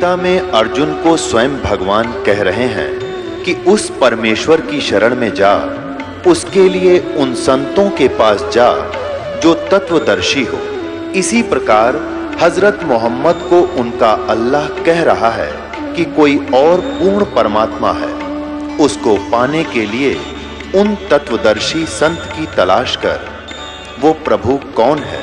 गीता में अर्जुन को स्वयं भगवान कह रहे हैं कि उस परमेश्वर की शरण में जा, उसके लिए उन संतों के पास जा जो तत्वदर्शी हो। इसी प्रकार हजरत मोहम्मद को उनका अल्लाह कह रहा है कि कोई और पूर्ण परमात्मा है, उसको पाने के लिए उन तत्वदर्शी संत की तलाश कर। वो प्रभु कौन है,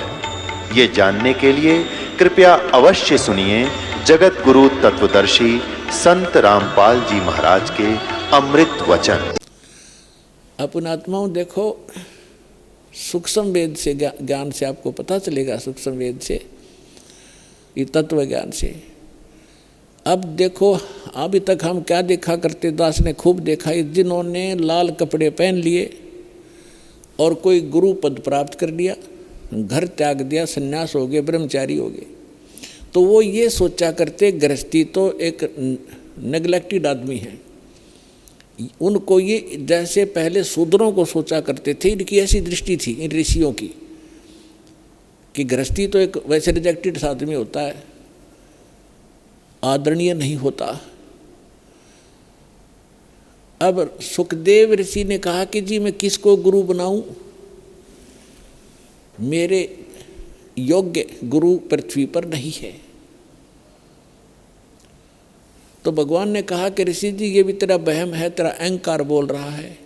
ये जानने के लिए कृपया अवश्य सुनिए जगत गुरु तत्वदर्शी संत रामपाल जी महाराज के अमृत वचन। अपन आत्माओं देखो, सूक्ष्म वेद से ज्ञान से आपको पता चलेगा, सूक्ष्म वेद से, ये तत्व ज्ञान से। अब देखो, अभी तक हम क्या देखा करते, दास ने खूब देखा, जिन्होंने लाल कपड़े पहन लिए और कोई गुरु पद प्राप्त कर लिया, घर त्याग दिया, सन्यास हो गए, ब्रह्मचारी हो गए, तो वो ये सोचा करते गृहस्थी तो एक नेग्लेक्टेड आदमी है। उनको ये जैसे पहले शूद्रों को सोचा करते थे, इनकी ऐसी दृष्टि थी इन ऋषियों की कि गृहस्थी तो एक वैसे रिजेक्टेड आदमी होता है, आदरणीय नहीं होता। अब सुखदेव ऋषि ने कहा कि जी मैं किसको गुरु बनाऊं, मेरे योग्य गुरु पृथ्वी पर नहीं है। तो भगवान ने कहा कि ऋषि जी ये भी तेरा वहम है, तेरा अहंकार बोल रहा है,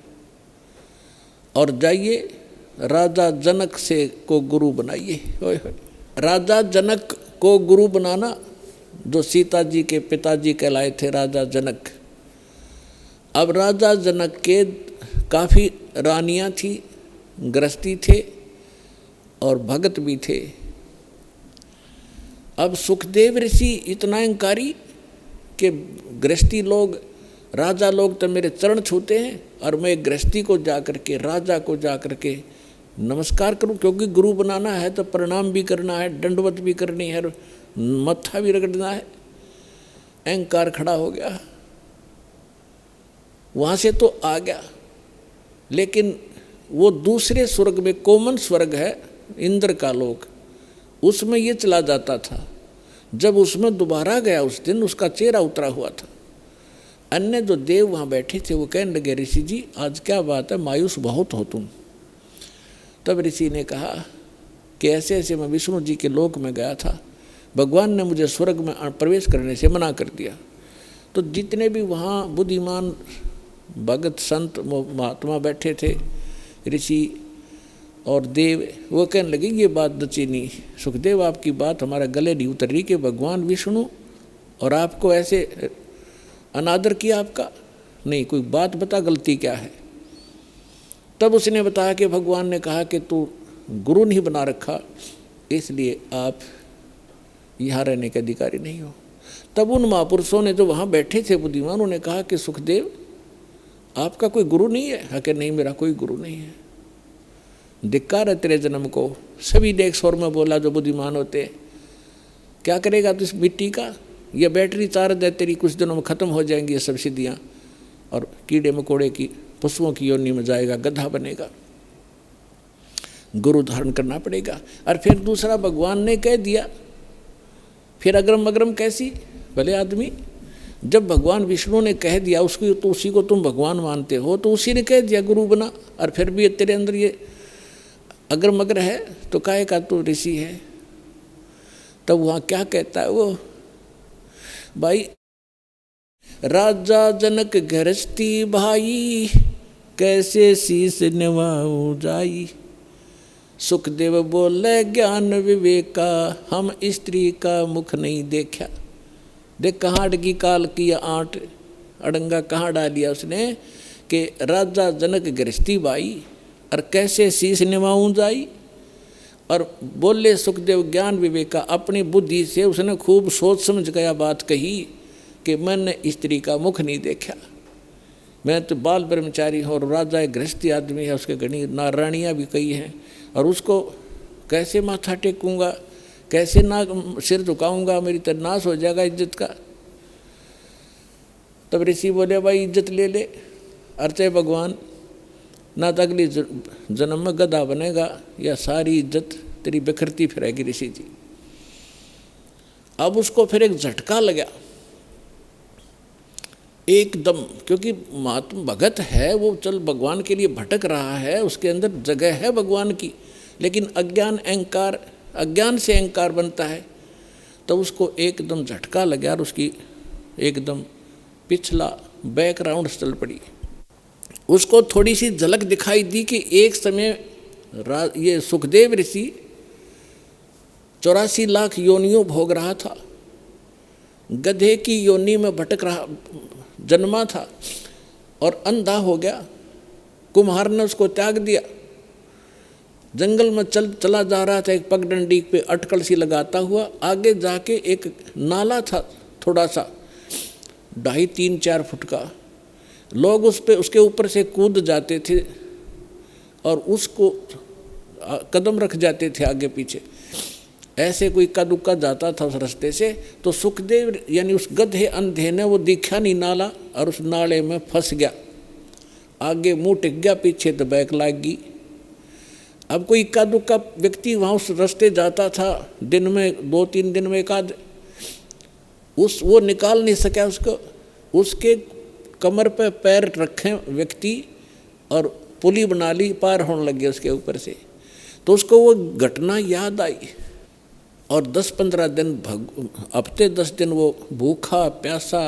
और जाइए राजा जनक से को गुरु बनाइए। राजा जनक को गुरु बनाना, जो सीता जी के पिताजी कहलाए थे राजा जनक। अब राजा जनक के काफ़ी रानियां थी, गृहस्थी थे और भगत भी थे। अब सुखदेव ऋषि इतना अहंकारी कि गृहस्थी लोग, राजा लोग तो मेरे चरण छूते हैं और मैं गृहस्थी को जाकर के, राजा को जाकर के नमस्कार करूं, क्योंकि गुरु बनाना है तो प्रणाम भी करना है, दंडवत भी करनी है, मत्था भी रगड़ना है। अहंकार खड़ा हो गया, वहाँ से तो आ गया, लेकिन वो दूसरे स्वर्ग में, कॉमन स्वर्ग है इंद्र का लोक, उसमें ये चला जाता था। जब उसमें दोबारा गया उस दिन उसका चेहरा उतरा हुआ था। अन्य जो देव वहाँ बैठे थे वो कहने लगे, ऋषि जी आज क्या बात है, मायूस बहुत हो तुम। तब ऋषि ने कहा कि ऐसे ऐसे मैं विष्णु जी के लोक में गया था, भगवान ने मुझे स्वर्ग में प्रवेश करने से मना कर दिया। तो जितने भी वहाँ बुद्धिमान भगत संत महात्मा बैठे थे, ऋषि और देव, वो कहने लगे ये बात दची नहीं, सुखदेव आपकी बात हमारा गले नहीं उतर रही कि भगवान विष्णु और आपको ऐसे अनादर किया आपका, नहीं कोई बात बता, गलती क्या है। तब उसने बताया कि भगवान ने कहा कि तू गुरु नहीं बना रखा, इसलिए आप यहाँ रहने के अधिकारी नहीं हो। तब उन महापुरुषों ने जो वहाँ बैठे थे बुद्धिमान, उन्होंने कहा कि सुखदेव आपका कोई गुरु नहीं है? कि नहीं मेरा कोई गुरु नहीं है, धिक्कार है तेरे जन्म को। सभी ने एक स्वर में बोला जो बुद्धिमान होते, क्या करेगा तू इस मिट्टी का, ये बैटरी चार्ज है तेरी, कुछ दिनों में ख़त्म हो जाएंगी ये सब सिद्धियाँ, और कीड़े मकोड़े की पशुओं की योनि में जाएगा, गधा बनेगा, गुरु धारण करना पड़ेगा। और फिर दूसरा भगवान ने कह दिया, फिर अग्रम अग्रम कैसी भले आदमी, जब भगवान विष्णु ने कह दिया उसको, तो उसी को तुम भगवान मानते हो, तो उसी ने कह दिया गुरु बना, और फिर भी तेरे अंदर ये अगर मगर है तो काहे का तू ऋषि है। तब वहाँ क्या कहता है वो, भाई राजा जनक गृहस्थी भाई, कैसे शीस निभाऊं जाई। सुखदेव बोले ज्ञान विवेका, हम स्त्री का मुख नहीं देखा। देख कहाँ अड़गी काल की आंट, अड़ंगा कहाँ डालिया उसने, कि राजा जनक गृहस्थी भाई और कैसे शीश निभाऊं जाई। और बोले सुखदेव ज्ञान विवेका, अपनी बुद्धि से उसने खूब सोच समझ गया बात कही कि मैंने स्त्री का मुख नहीं देखा, मैं तो बाल ब्रह्मचारी हूँ और राजा गृहस्थी आदमी है, उसके घनी नारायणियाँ भी कई हैं, और उसको कैसे माथा टेकूँगा, कैसे ना सिर झुकाऊँगा, मेरी तो नाश हो जाएगा इज्जत का। तब ऋषि बोले भाई इज्जत ले ले, अर्चे भगवान ना तो अगली जन्म में गधा बनेगा या सारी इज्जत तेरी बिखरती फिरेगी ऋषि जी। अब उसको फिर एक झटका लगा एकदम, क्योंकि महात्मा भगत है, वो चल भगवान के लिए भटक रहा है, उसके अंदर जगह है भगवान की, लेकिन अज्ञान अहंकार, अज्ञान से अहंकार बनता है, तो उसको एकदम झटका लगा और उसकी एकदम पिछला बैकग्राउंड चल पड़ी। उसको थोड़ी सी झलक दिखाई दी कि एक समय ये सुखदेव ऋषि 84 लाख योनियों भोग रहा था, गधे की योनि में भटक रहा, जन्मा था और अंधा हो गया। कुम्हार ने उसको त्याग दिया, जंगल में चला जा रहा था, एक पगडंडी पे अटकल सी लगाता हुआ, आगे जाके एक नाला था थोड़ा सा 2.5-3-4 फुट का, लोग उस पे उसके ऊपर से कूद जाते थे और उसको कदम रख जाते थे आगे पीछे, ऐसे कोई इक्का दुक्का जाता था उस रास्ते से। तो सुखदेव यानी उस गधे अंधे ने वो दिखा नहीं नाला और उस नाले में फंस गया, आगे मुंह टिक गया, पीछे तो बैक लाग गई। अब कोई इक्का दुक्का व्यक्ति वहाँ उस रास्ते जाता था, दिन में 2-3 दिन में एक आध, वो निकाल नहीं सका उसको, उसके कमर पे पैर रखे व्यक्ति और पुली बना ली, पार होने लगे उसके ऊपर से। तो उसको वो घटना याद आई और 10-15 दिन हफ्ते 10 दिन वो भूखा प्यासा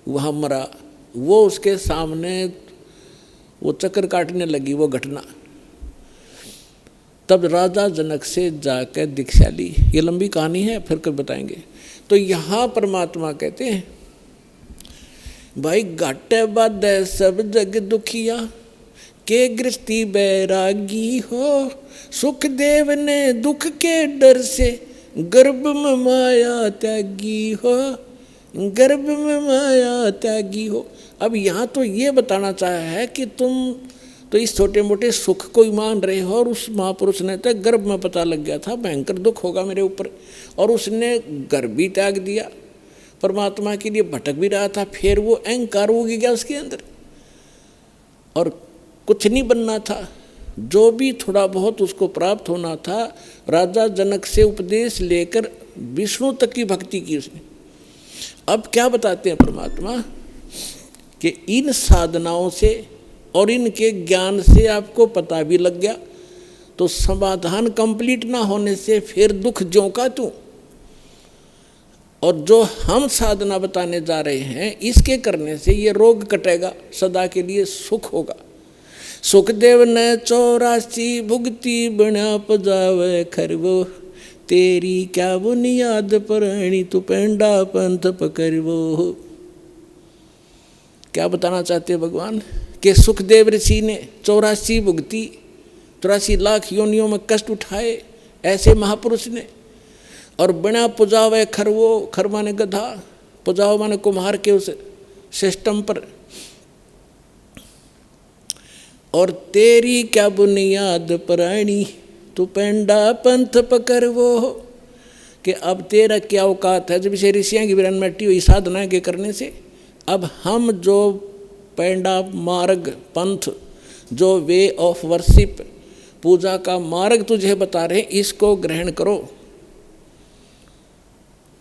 वहाँ मरा। वो उसके सामने वो चक्कर काटने लगी वो घटना। तब राजा जनक से जाकर दीक्षा ली। ये लंबी कहानी है, फिर कब बताएंगे। तो यहाँ परमात्मा कहते हैं, भाई घाटे बाधे सब जग दुखिया, के गृहस्थी बैरागी हो। सुखदेव ने दुख के डर से गर्भ में माया त्यागी हो, गर्भ में माया त्यागी हो। अब यहाँ तो ये बताना चाहा है कि तुम तो इस छोटे मोटे सुख को ही मान रहे हो, और उस महापुरुष ने तो गर्भ में पता लग गया था भयंकर दुख होगा मेरे ऊपर, और उसने गर्भ भी त्याग दिया, परमात्मा के लिए भटक भी रहा था। फिर वो अहंकार हो गया उसके अंदर और कुछ नहीं बनना था। जो भी थोड़ा बहुत उसको प्राप्त होना था, राजा जनक से उपदेश लेकर विष्णु तक की भक्ति की उसने। अब क्या बताते हैं परमात्मा कि इन साधनाओं से और इनके ज्ञान से आपको पता भी लग गया, तो समाधान कंप्लीट ना होने से फिर दुख ज्यों का त्यों। और जो हम साधना बताने जा रहे हैं, इसके करने से ये रोग कटेगा, सदा के लिए सुख होगा। सुखदेव ने 84 भुगती बना पजावे खरवो, तेरी क्या बुनियाद परणी तू पेंडा पंथ पकड़वो। क्या बताना चाहते भगवान कि सुखदेव ऋषि ने 84 भुगती, 84 लाख योनियों में कष्ट उठाए ऐसे महापुरुष ने, और बिना पुजावे खरवो, खर माने गधा, पुजाओ माने कुम्हार के उस सिस्टम पर। और तेरी क्या बुनियाद प्राणी तू पेंडा पंथ पकड़वो, कि अब तेरा क्या औकात है। जब इसे ऋषियाँ की विरन मट्टी हुई साधना के करने से, अब हम जो पेंडा मार्ग पंथ, जो वे ऑफ वर्शिप, पूजा का मार्ग तुझे बता रहे, इसको ग्रहण करो,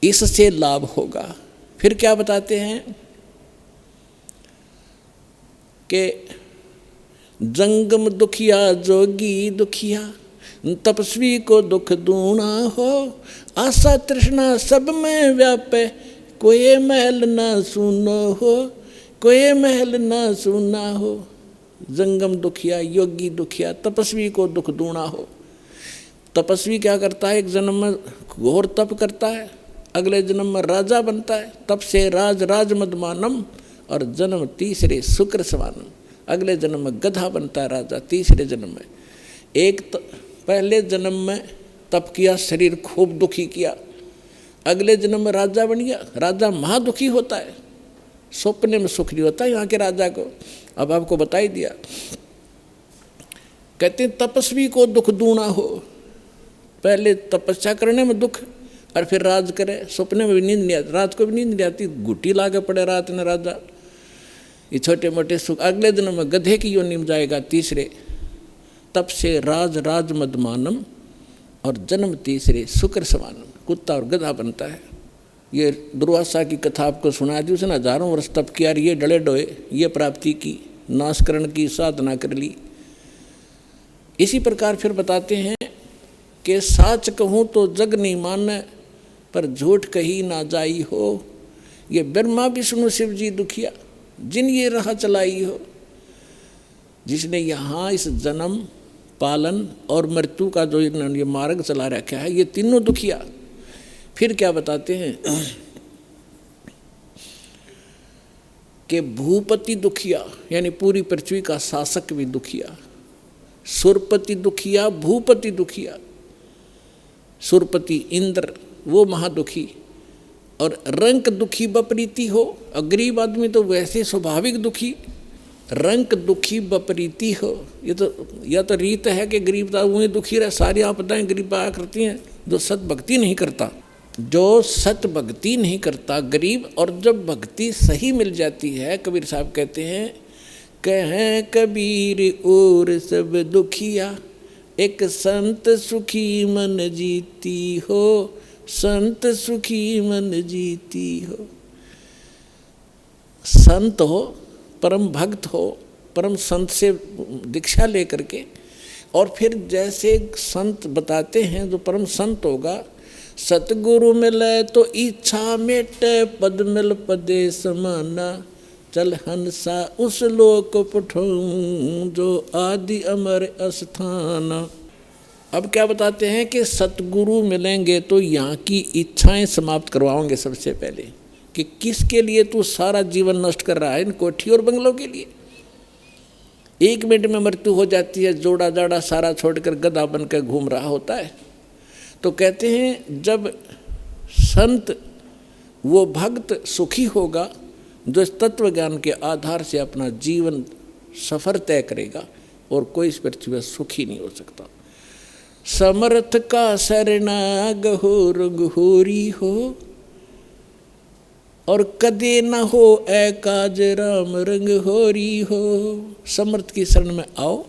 इससे लाभ होगा। फिर क्या बताते हैं कि जंगम दुखिया जोगी दुखिया, तपस्वी को दुख दूना हो। आशा तृष्णा सब में व्यापे, कोई महल ना सुनो हो, कोई महल ना सुना हो। जंगम दुखिया, योगी दुखिया, तपस्वी को दुख दूना हो। तपस्वी क्या करता है, एक जन्म में घोर तप करता है, अगले जन्म में राजा बनता है, तप से राज राज मदमानम, और जन्म तीसरे शुक्र सवानम, अगले जन्म में गधा बनता है राजा तीसरे जन्म में। एक पहले जन्म में तप किया, शरीर खूब दुखी किया, अगले जन्म में राजा बन गया, राजा महादुखी होता है, सपने में सुख नहीं होता यहाँ के राजा को। अब आपको बता ही दिया। कहते हैं तपस्वी को दुख दूना हो, पहले तपस्या करने में दुख और फिर राज करे, सपने में भी नींद नहीं आती, रात को भी नींद नहीं आती, घुटी लागे पड़े रात में राजा। ये छोटे मोटे सुख, अगले जन्म में गधे की योनि में जाएगा तीसरे, तप से राज राज मदमानम, और जन्म तीसरे शुक्र सवानम, कुत्ता और गधा बनता है। ये दुर्वासा की कथा आपको सुना दी, उसने हजारों वर्ष तप किया, ये डले डोए, ये प्राप्ति की, नाशकरण की साधना कर ली। इसी प्रकार फिर बताते हैं कि साच कहूँ तो जग नहीं माने, पर झूठ कही ना जाई हो। ये ब्रह्मा विष्णु शिव जी दुखिया जिन ये राह चलाई हो, जिसने यहाँ इस जन्म पालन और मृत्यु का जो ये मार्ग चला रखा है, ये तीनों दुखिया। फिर क्या बताते हैं कि भूपति दुखिया, यानी पूरी पृथ्वी का शासक भी दुखिया, सुरपति दुखिया, भूपति दुखिया। सुरपति इंद्र वो महादुखी, और रंक दुखी बपरीती हो। गरीब आदमी तो वैसे स्वाभाविक दुखी, रंक दुखी बपरीती हो। ये तो यह तो रीत है कि गरीब वही दुखी रहे, सारी आपदाएं गरीब आया करती हैं। जो सत भक्ति नहीं करता, जो सत भक्ति नहीं करता गरीब, और जब भक्ति सही मिल जाती है, कबीर साहब कहते हैं, कहें कबीर और सब दुखिया, एक संत सुखी मन जीती हो, संत सुखी मन जीती हो। संत हो, परम भक्त हो, परम संत से दीक्षा लेकर के, और फिर जैसे संत बताते हैं जो परम संत होगा, सतगुरु मिले तो इच्छा मेटे, पद मिल पदे समाना, चल हंसा उस लोक पठाऊं, जो आदि अमर अस्थाना। अब क्या बताते हैं कि सतगुरु मिलेंगे तो यहाँ की इच्छाएं समाप्त करवाओगे सबसे पहले, कि किसके लिए तू सारा जीवन नष्ट कर रहा है, इन कोठी और बंगलों के लिए। 1 मिनट में मृत्यु हो जाती है, जोड़ा जाड़ा सारा छोड़कर गधा बनकर घूम रहा होता है। तो कहते हैं जब संत वो भक्त सुखी होगा, जो इस तत्व ज्ञान के आधार से अपना जीवन सफर तय करेगा, और कोई इस पृथ्वी पर सुखी नहीं हो सकता। समर्थ का शरणाग हो रघुहोरी हो, और कदे न हो ए काज राम रंग होरी हो। समर्थ की शरण में आओ,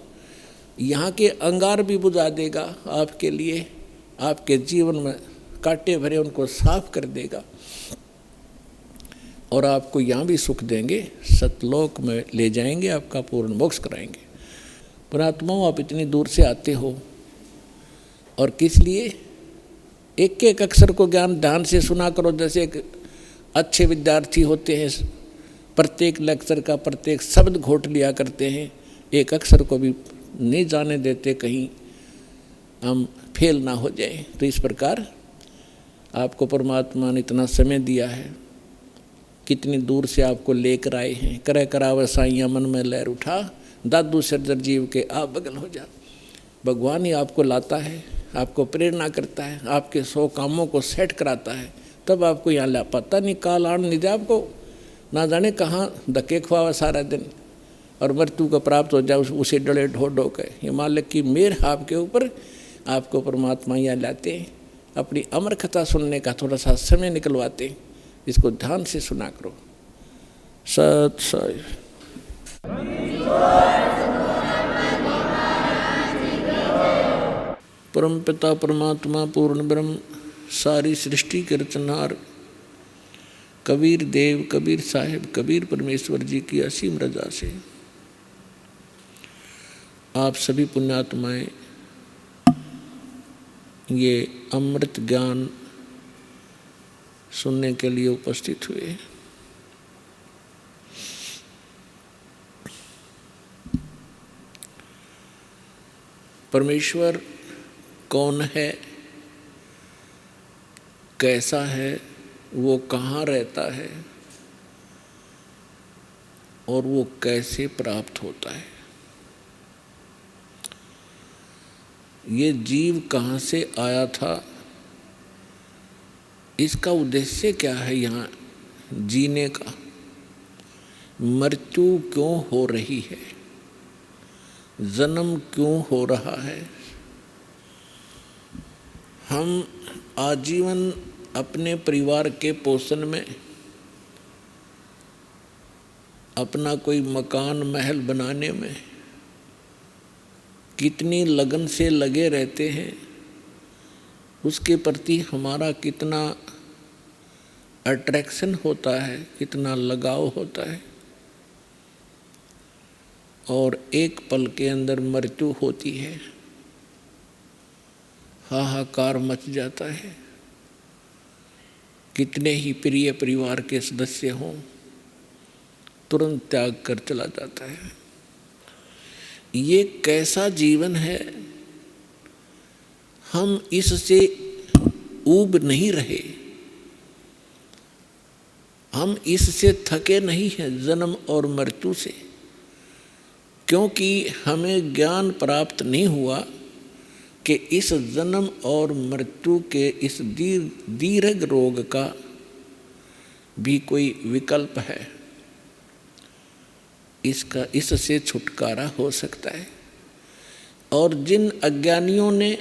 यहाँ के अंगार भी बुझा देगा आपके लिए, आपके जीवन में कांटे भरे उनको साफ कर देगा, और आपको यहाँ भी सुख देंगे, सतलोक में ले जाएंगे, आपका पूर्ण मोक्ष कराएंगे। पुणात्माओं, आप इतनी दूर से आते हो, और किस लिए? एक एक अक्षर को ज्ञान ध्यान से सुना करो। जैसे एक अच्छे विद्यार्थी होते हैं, प्रत्येक लेक्चर का प्रत्येक शब्द घोट लिया करते हैं, एक अक्षर को भी नहीं जाने देते कहीं हम फेल ना हो जाए। तो इस प्रकार आपको परमात्मा ने इतना समय दिया है, कितनी दूर से आपको लेकर आए हैं। करे करावे साइया मन में लहर उठा, दादू सर्जर जीव के आप बगल हो जा। भगवान ही आपको लाता है, आपको प्रेरणा करता है, आपके 100 कामों को सेट कराता है, तब आपको यहाँ ला पाता नहीं। काल आन नहीं दे आपको, ना जाने कहाँ धक्के खुआवा सारा दिन, और मृत्यु को प्राप्त हो जाए उसे डले ढो ढो के। ये मालिक की मेहर आपके ऊपर, आपको परमात्मा यहाँ लाते हैं, अपनी अमर कथा सुनने का थोड़ा सा समय निकलवाते हैं। इसको ध्यान से सुना करो। सत साई। परम पिता परमात्मा पूर्ण ब्रह्म, सारी सृष्टि के रचनहार कबीर देव, कबीर साहिब, कबीर परमेश्वर जी की असीम रजा से आप सभी पुण्यात्माएं ये अमृत ज्ञान सुनने के लिए उपस्थित हुए। परमेश्वर कौन है, कैसा है, वो कहाँ रहता है, और वो कैसे प्राप्त होता है, ये जीव कहाँ से आया था, इसका उद्देश्य क्या है यहाँ जीने का, मृत्यु क्यों हो रही है, जन्म क्यों हो रहा है। हम आजीवन अपने परिवार के पोषण में अपना कोई मकान महल बनाने में कितनी लगन से लगे रहते हैं, उसके प्रति हमारा कितना अट्रैक्शन होता है, कितना लगाव होता है, और एक पल के अंदर मृत्यु होती है, हाहाकार मच जाता है। कितने ही प्रिय परिवार के सदस्य हों, तुरंत त्याग कर चला जाता है। ये कैसा जीवन है, हम इससे ऊब नहीं रहे, हम इससे थके नहीं हैं जन्म और मृत्यु से, क्योंकि हमें ज्ञान प्राप्त नहीं हुआ कि इस जन्म और मृत्यु के इस दीर्घ रोग का भी कोई विकल्प है, इससे छुटकारा हो सकता है। और जिन अज्ञानियों ने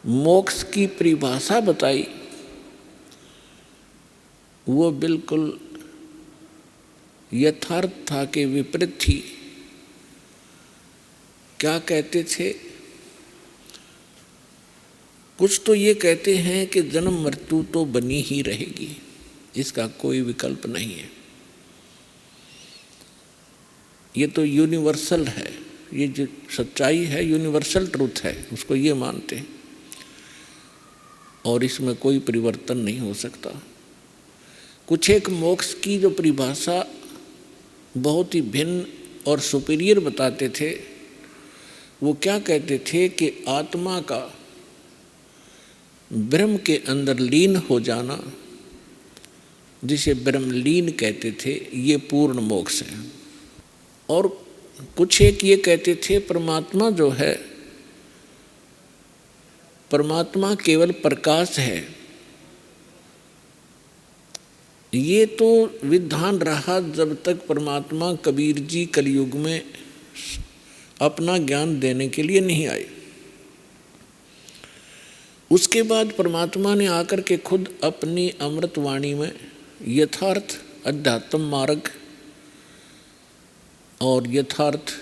मोक्ष की परिभाषा बताई वो बिल्कुल यथार्थता के विपरीत थी। क्या कहते थे? कुछ तो ये कहते हैं कि जन्म मृत्यु तो बनी ही रहेगी, इसका कोई विकल्प नहीं है, ये तो यूनिवर्सल है, ये जो सच्चाई है यूनिवर्सल ट्रूथ है, उसको ये मानते हैं और इसमें कोई परिवर्तन नहीं हो सकता। कुछ एक मोक्ष की जो परिभाषा बहुत ही भिन्न और सुपीरियर बताते थे, वो क्या कहते थे कि आत्मा का ब्रह्म के अंदर लीन हो जाना, जिसे ब्रह्मलीन कहते थे, ये पूर्ण मोक्ष है। और कुछ एक ये कहते थे परमात्मा जो है, परमात्मा केवल प्रकाश है। ये तो विधान रहा जब तक परमात्मा कबीर जी कलयुग में अपना ज्ञान देने के लिए नहीं आए। उसके बाद परमात्मा ने आकर के खुद अपनी अमृत वाणी में यथार्थ अध्यात्म मार्ग और यथार्थ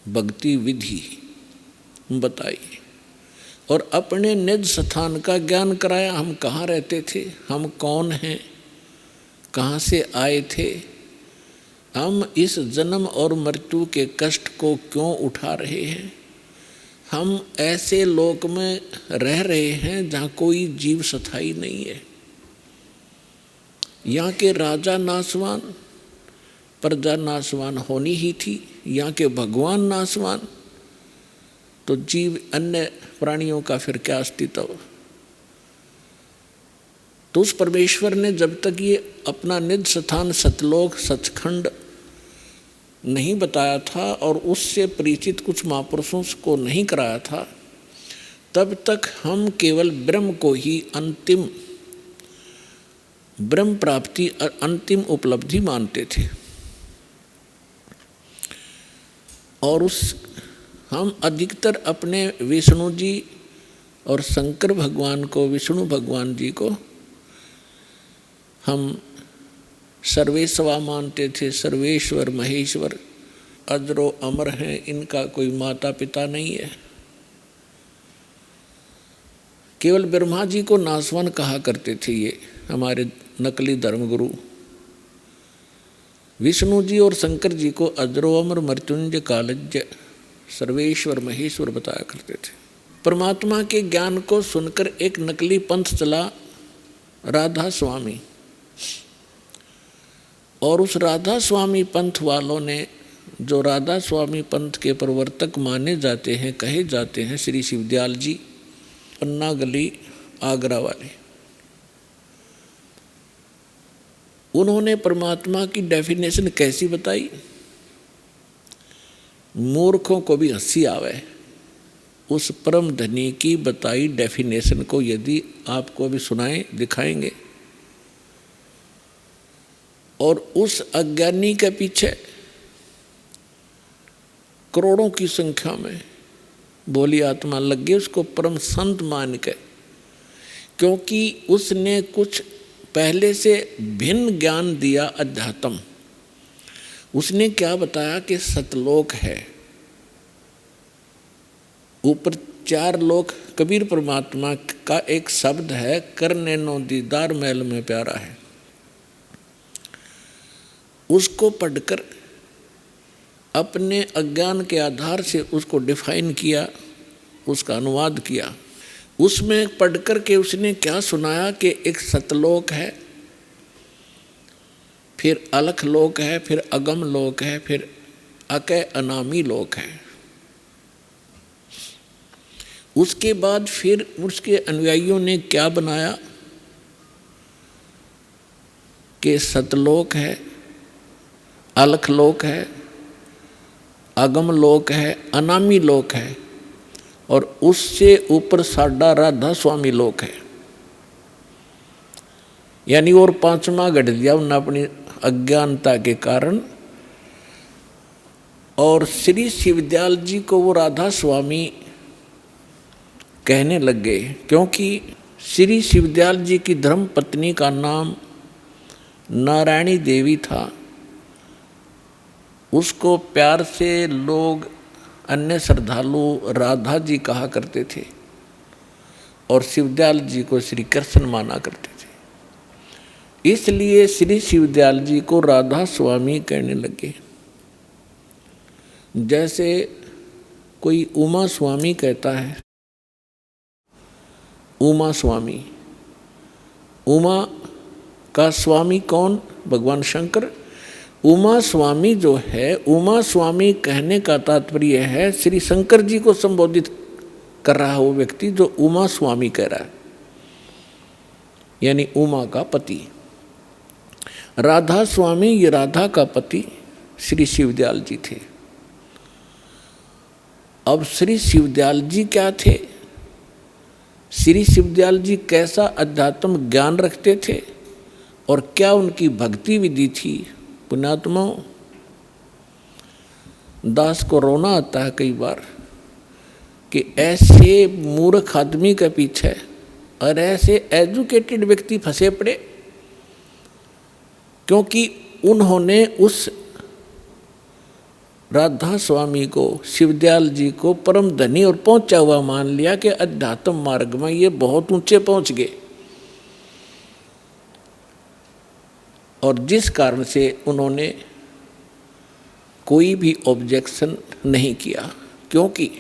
भक्ति विधि बताई और अपने निज स्थान का ज्ञान कराया। हम कहाँ रहते थे, हम कौन हैं, कहाँ से आए थे, हम इस जन्म और मृत्यु के कष्ट को क्यों उठा रहे हैं, हम ऐसे लोक में रह रहे हैं जहाँ कोई जीव स्थायी नहीं है। यहाँ के राजा नाशवान, प्रजा नाशवान होनी ही थी, यहाँ के भगवान नाशवान, तो जीव अन्य प्राणियों का फिर क्या अस्तित्व। तो उस परमेश्वर ने जब तक ये अपना निज स्थान सतलोक सचखंड नहीं बताया था और उससे परिचित कुछ महापुरुषों को नहीं कराया था, तब तक हम केवल ब्रह्म को ही अंतिम ब्रह्म प्राप्ति अंतिम उपलब्धि मानते थे। और हम अधिकतर अपने विष्णु जी और शंकर भगवान को, विष्णु भगवान जी को हम सर्वेश्वर मानते थे। सर्वेश्वर महेश्वर अजरो अमर हैं, इनका कोई माता पिता नहीं है। केवल ब्रह्मा जी को नासवान कहा करते थे ये हमारे नकली धर्मगुरु। विष्णु जी और शंकर जी को अजरो अमर मृत्युंजय कालज्य सर्वेश्वर महेश्वर बताया करते थे। परमात्मा के ज्ञान को सुनकर एक नकली पंथ चला, राधा स्वामी, और उस राधा स्वामी पंथ वालों ने, जो राधा स्वामी पंथ के प्रवर्तक माने जाते हैं, कहे जाते हैं श्री शिवदयाल जी, पन्ना गली आगरा वाले, उन्होंने परमात्मा की डेफिनेशन कैसी बताई, मूर्खों को भी हंसी आवे। उस परम धनी की बताई डेफिनेशन को यदि आपको अभी सुनाएं, दिखाएंगे, और उस अज्ञानी के पीछे करोड़ों की संख्या में भोली आत्मा लग गई उसको परम संत मान के, क्योंकि उसने कुछ पहले से भिन्न ज्ञान दिया अध्यात्म। उसने क्या बताया कि सतलोक है, ऊपर चार लोक कबीर परमात्मा का एक शब्द है, करने नो दीदार महल में प्यारा है। उसको पढ़कर अपने अज्ञान के आधार से उसको डिफाइन किया, उसका अनुवाद किया। उसमें पढ़कर के उसने क्या सुनाया कि एक सतलोक है, फिर अलख लोक है, फिर अगम लोक है, फिर अकय अनामी लोक है। उसके बाद फिर उसके अनुयायियों ने क्या बनाया कि सतलोक है, अलख लोक है, अगम लोक है, अनामी लोक है, और उससे ऊपर साडा राधा स्वामी लोक है। यानी और पांचवा गढ़ दिया उन्होंने अपनी अज्ञानता के कारण। और श्री शिवदयाल जी को वो राधा स्वामी कहने लग गए, क्योंकि श्री शिवदयाल जी की धर्म पत्नी का नाम नारायणी देवी था। उसको प्यार से लोग अन्य श्रद्धालु राधा जी कहा करते थे और शिवदयाल जी को श्री कृष्ण माना करते थे। इसलिए श्री शिवदयाल जी को राधा स्वामी कहने लगे। जैसे कोई उमा स्वामी कहता है, उमा स्वामी, उमा का स्वामी कौन? भगवान शंकर। उमा स्वामी जो है, उमा स्वामी कहने का तात्पर्य है श्री शंकर जी को संबोधित कर रहा है वो व्यक्ति जो उमा स्वामी कह रहा है, यानी उमा का पति। राधा स्वामी, ये राधा का पति श्री शिवदयाल जी थे। अब श्री शिवदयाल जी क्या थे? श्री शिवदयाल जी कैसा अध्यात्म ज्ञान रखते थे और क्या उनकी भक्ति विधि थी? पुण्यात्माओं, दास को रोना आता है कई बार कि ऐसे मूर्ख आदमी के पीछे और ऐसे एजुकेटेड व्यक्ति फंसे पड़े, क्योंकि उन्होंने उस राधा स्वामी को, शिवदयाल जी को परम धनी और पहुंचा हुआ मान लिया कि अध्यात्म मार्ग में ये बहुत ऊंचे पहुंच गए। और जिस कारण से उन्होंने कोई भी ऑब्जेक्शन नहीं किया, क्योंकि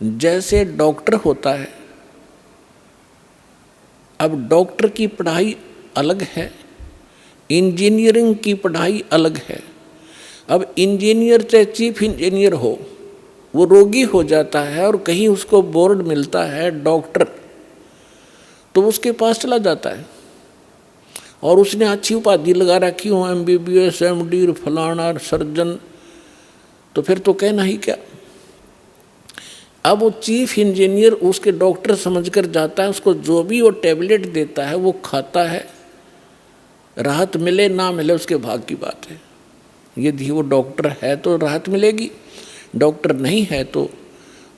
जैसे डॉक्टर होता है, अब डॉक्टर की पढ़ाई अलग है, इंजीनियरिंग की पढ़ाई अलग है। अब इंजीनियर चाहे चीफ इंजीनियर हो, वो रोगी हो जाता है और कहीं उसको बोर्ड मिलता है डॉक्टर, तो उसके पास चला जाता है और उसने अच्छी उपाधि लगा रखी हो, MBBS, MD, फलाना सर्जन, तो फिर तो कहना ही क्या। अब वो चीफ इंजीनियर उसके डॉक्टर समझकर जाता है, उसको जो भी वो टैबलेट देता है वो खाता है, राहत मिले ना मिले उसके भाग की बात है। यदि वो डॉक्टर है तो राहत मिलेगी, डॉक्टर नहीं है तो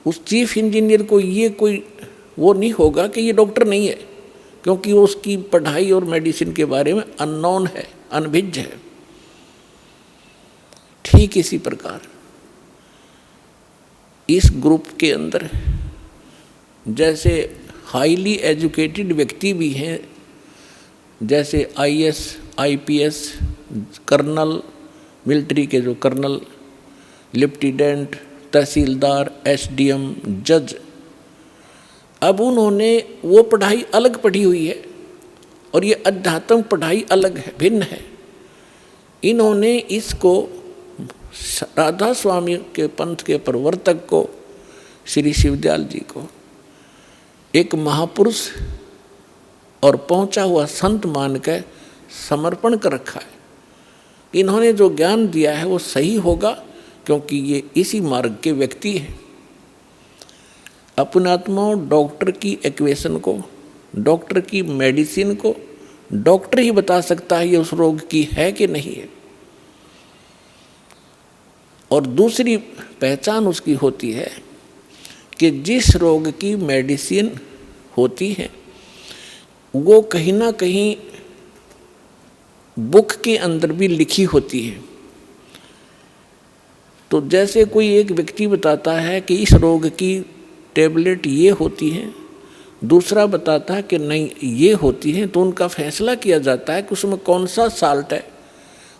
उस चीफ इंजीनियर को ये कोई वो नहीं होगा कि ये डॉक्टर नहीं है, क्योंकि वो उसकी पढ़ाई और मेडिसिन के बारे में अननोन है, अनभिज्ञ है। ठीक इसी प्रकार इस ग्रुप के अंदर जैसे हाईली एजुकेटेड व्यक्ति भी हैं, जैसे IAS, IPS, कर्नल, मिलिट्री के जो कर्नल, लेफ्टिनेंट, तहसीलदार, SDM, जज, अब उन्होंने वो पढ़ाई अलग पढ़ी हुई है और ये अध्यात्म पढ़ाई अलग है, भिन्न है। इन्होंने इसको राधा स्वामी के पंथ के प्रवर्तक को, श्री शिवदयाल जी को एक महापुरुष और पहुंचा हुआ संत मान के समर्पण कर रखा है। इन्होंने जो ज्ञान दिया है वो सही होगा, क्योंकि ये इसी मार्ग के व्यक्ति हैं। अपने आत्माओं, डॉक्टर की इक्वेशन को, डॉक्टर की मेडिसिन को डॉक्टर ही बता सकता है ये उस रोग की है कि नहीं है। और दूसरी पहचान उसकी होती है कि जिस रोग की मेडिसिन होती है वो कहीं ना कहीं बुक के अंदर भी लिखी होती है। तो जैसे कोई एक व्यक्ति बताता है कि इस रोग की टेबलेट ये होती हैं, दूसरा बताता है कि नहीं ये होती हैं, तो उनका फैसला किया जाता है कि उसमें कौन सा साल्ट है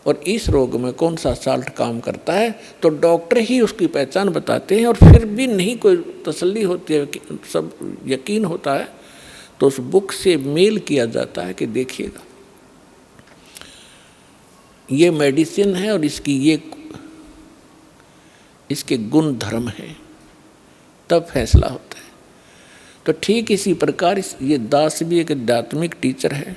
और इस रोग में कौन सा साल्ट काम करता है। तो डॉक्टर ही उसकी पहचान बताते हैं, और फिर भी नहीं कोई तसल्ली होती है, सब यकीन होता है, तो उस बुक से मेल किया जाता है कि देखिएगा ये मेडिसिन है और इसके गुण धर्म हैं, तब फैसला होता है। तो ठीक इसी प्रकार ये दास भी एक आध्यात्मिक टीचर है,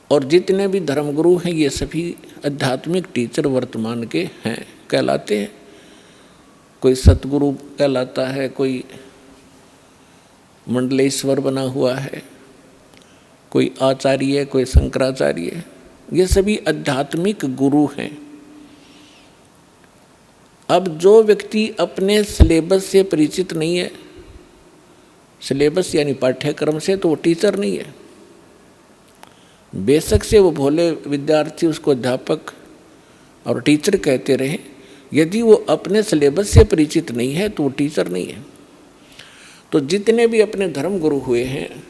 और जितने भी धर्मगुरु हैं ये सभी आध्यात्मिक टीचर वर्तमान के हैं, कहलाते हैं। कोई सतगुरु कहलाता है, कोई मंडलेश्वर बना हुआ है, कोई आचार्य, कोई शंकराचार्य, ये सभी आध्यात्मिक गुरु हैं। अब जो व्यक्ति अपने सिलेबस से परिचित नहीं है, सिलेबस यानी पाठ्यक्रम से, तो वो टीचर नहीं है। बेशक से वो भोले विद्यार्थी उसको अध्यापक और टीचर कहते रहे, यदि वो अपने सिलेबस से परिचित नहीं है तो वो टीचर नहीं है। तो जितने भी अपने धर्म गुरु हुए हैं,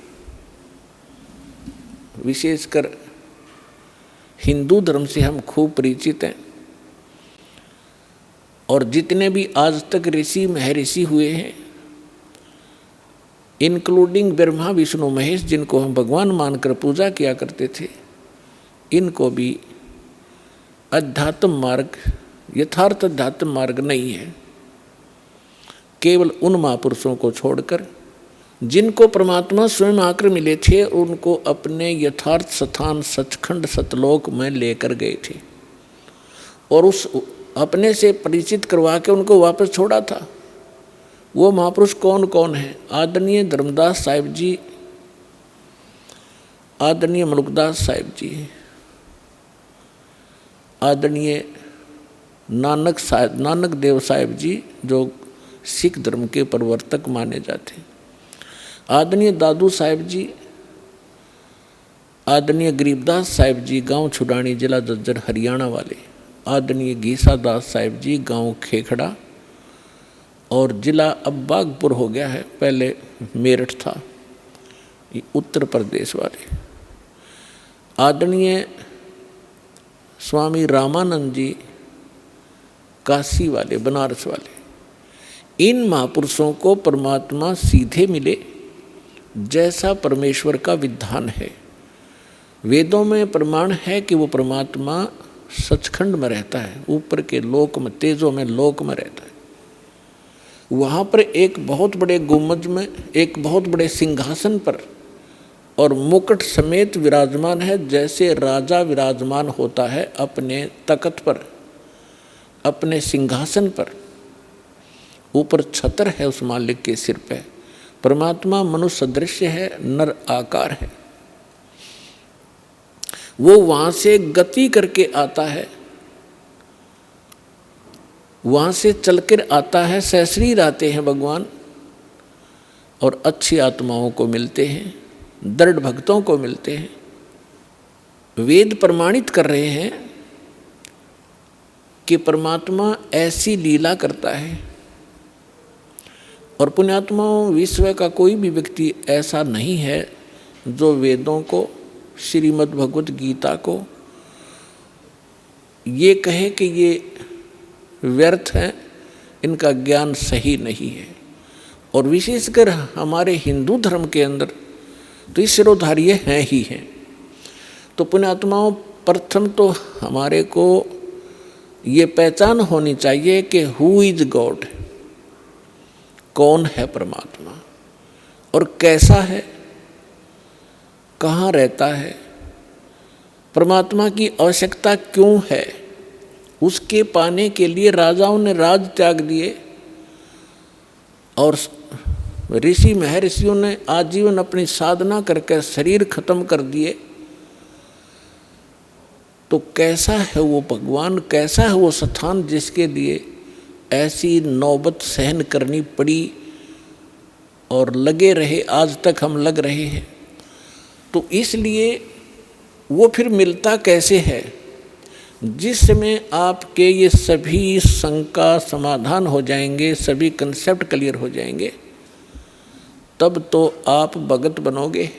विशेषकर हिंदू धर्म से हम खूब परिचित हैं, और जितने भी आज तक ऋषि महर्षि हुए हैं, इंक्लूडिंग ब्रह्मा विष्णु महेश, जिनको हम भगवान मानकर पूजा किया करते थे, इनको भी अध्यात्म मार्ग, यथार्थ अध्यात्म मार्ग नहीं है। केवल उन महापुरुषों को छोड़कर जिनको परमात्मा स्वयं आकर मिले थे, उनको अपने यथार्थ स्थान सचखंड सतलोक में लेकर गए थे, और उस अपने से परिचित करवा के उनको वापस छोड़ा था। वो महापुरुष कौन कौन है? आदरणीय धर्मदास साहिब जी, आदरणीय मलुकदास साहिब जी, आदरणीय नानक देव साहिब जी, जो सिख धर्म के प्रवर्तक माने जाते हैं, आदरणीय दादू साहिब जी, आदरणीय गरीबदास साहिब जी, गांव छुडानी, जिला जज्जर, हरियाणा वाले, आदरणीय गीसा दास साहिब जी, गांव खेखड़ा, और जिला अब बागपुर हो गया है, पहले मेरठ था, ये उत्तर प्रदेश वाले, आदरणीय स्वामी रामानंद जी, काशी वाले, बनारस वाले। इन महापुरुषों को परमात्मा सीधे मिले, जैसा परमेश्वर का विधान है। वेदों में प्रमाण है कि वो परमात्मा सचखंड में रहता है, ऊपर के लोक में, तेजों में लोक में रहता है। वहाँ पर एक बहुत बड़े गुम्बज में, एक बहुत बड़े सिंहासन पर और मुकुट समेत विराजमान है, जैसे राजा विराजमान होता है अपने तख्त पर, अपने सिंहासन पर। ऊपर छतर है उस मालिक के सिर पे। परमात्मा मनुष्य सदृश है, नर आकार है। वो वहाँ से गति करके आता है, वहाँ से चलकर आता है, सशरीर आते हैं भगवान, और अच्छी आत्माओं को मिलते हैं, दृढ़ भक्तों को मिलते हैं। वेद प्रमाणित कर रहे हैं कि परमात्मा ऐसी लीला करता है, और पुण्यात्माओं, विश्व का कोई भी व्यक्ति ऐसा नहीं है जो वेदों को, श्रीमद् भगवत गीता को ये कहे कि ये व्यर्थ है, इनका ज्ञान सही नहीं है। और विशेषकर हमारे हिंदू धर्म के अंदर तो इस सिरोधार्य हैं ही हैं। तो पुण्यात्माओं, प्रथम तो हमारे को ये पहचान होनी चाहिए कि हु इज गॉड, कौन है परमात्मा और कैसा है, कहाँ रहता है, परमात्मा की आवश्यकता क्यों है। उसके पाने के लिए राजाओं ने राज त्याग दिए, और ऋषि महर्षियों ने आजीवन अपनी साधना करके शरीर खत्म कर दिए। तो कैसा है वो भगवान, कैसा है वो स्थान जिसके लिए ऐसी नौबत सहन करनी पड़ी और लगे रहे, आज तक हम लग रहे हैं। तो इसलिए वो फिर मिलता कैसे है? जिस समय आपके ये सभी शंका समाधान हो जाएंगे, सभी कंसेप्ट क्लियर हो जाएंगे, तब तो आप भगत बनोगे।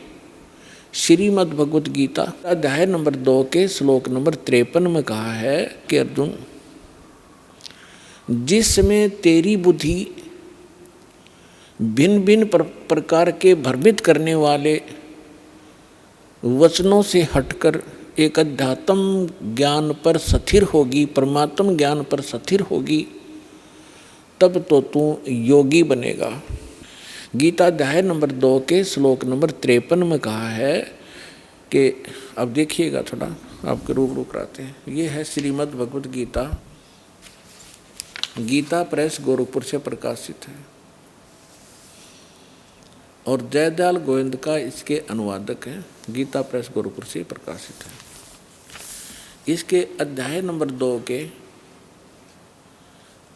श्रीमद् भगवत गीता अध्याय नंबर 2 के श्लोक नंबर 53 में कहा है कि अर्जुन, जिसमें तेरी बुद्धि भिन्न भिन्न प्रकार के भ्रमित करने वाले वचनों से हटकर एक अध्यात्म ज्ञान पर स्थिर होगी, परमात्म ज्ञान पर स्थिर होगी, तब तो तू योगी बनेगा। गीता अध्याय नंबर 2 के श्लोक नंबर 53 में कहा है कि अब देखिएगा, थोड़ा आपके रुक कराते हैं। ये है श्रीमद् भगवत गीता, गीता प्रेस गोरखपुर से प्रकाशित है और जयदयाल गोविंद का इसके अनुवादक है। गीता प्रेस गोरखपुर से प्रकाशित है। इसके अध्याय नंबर 2 के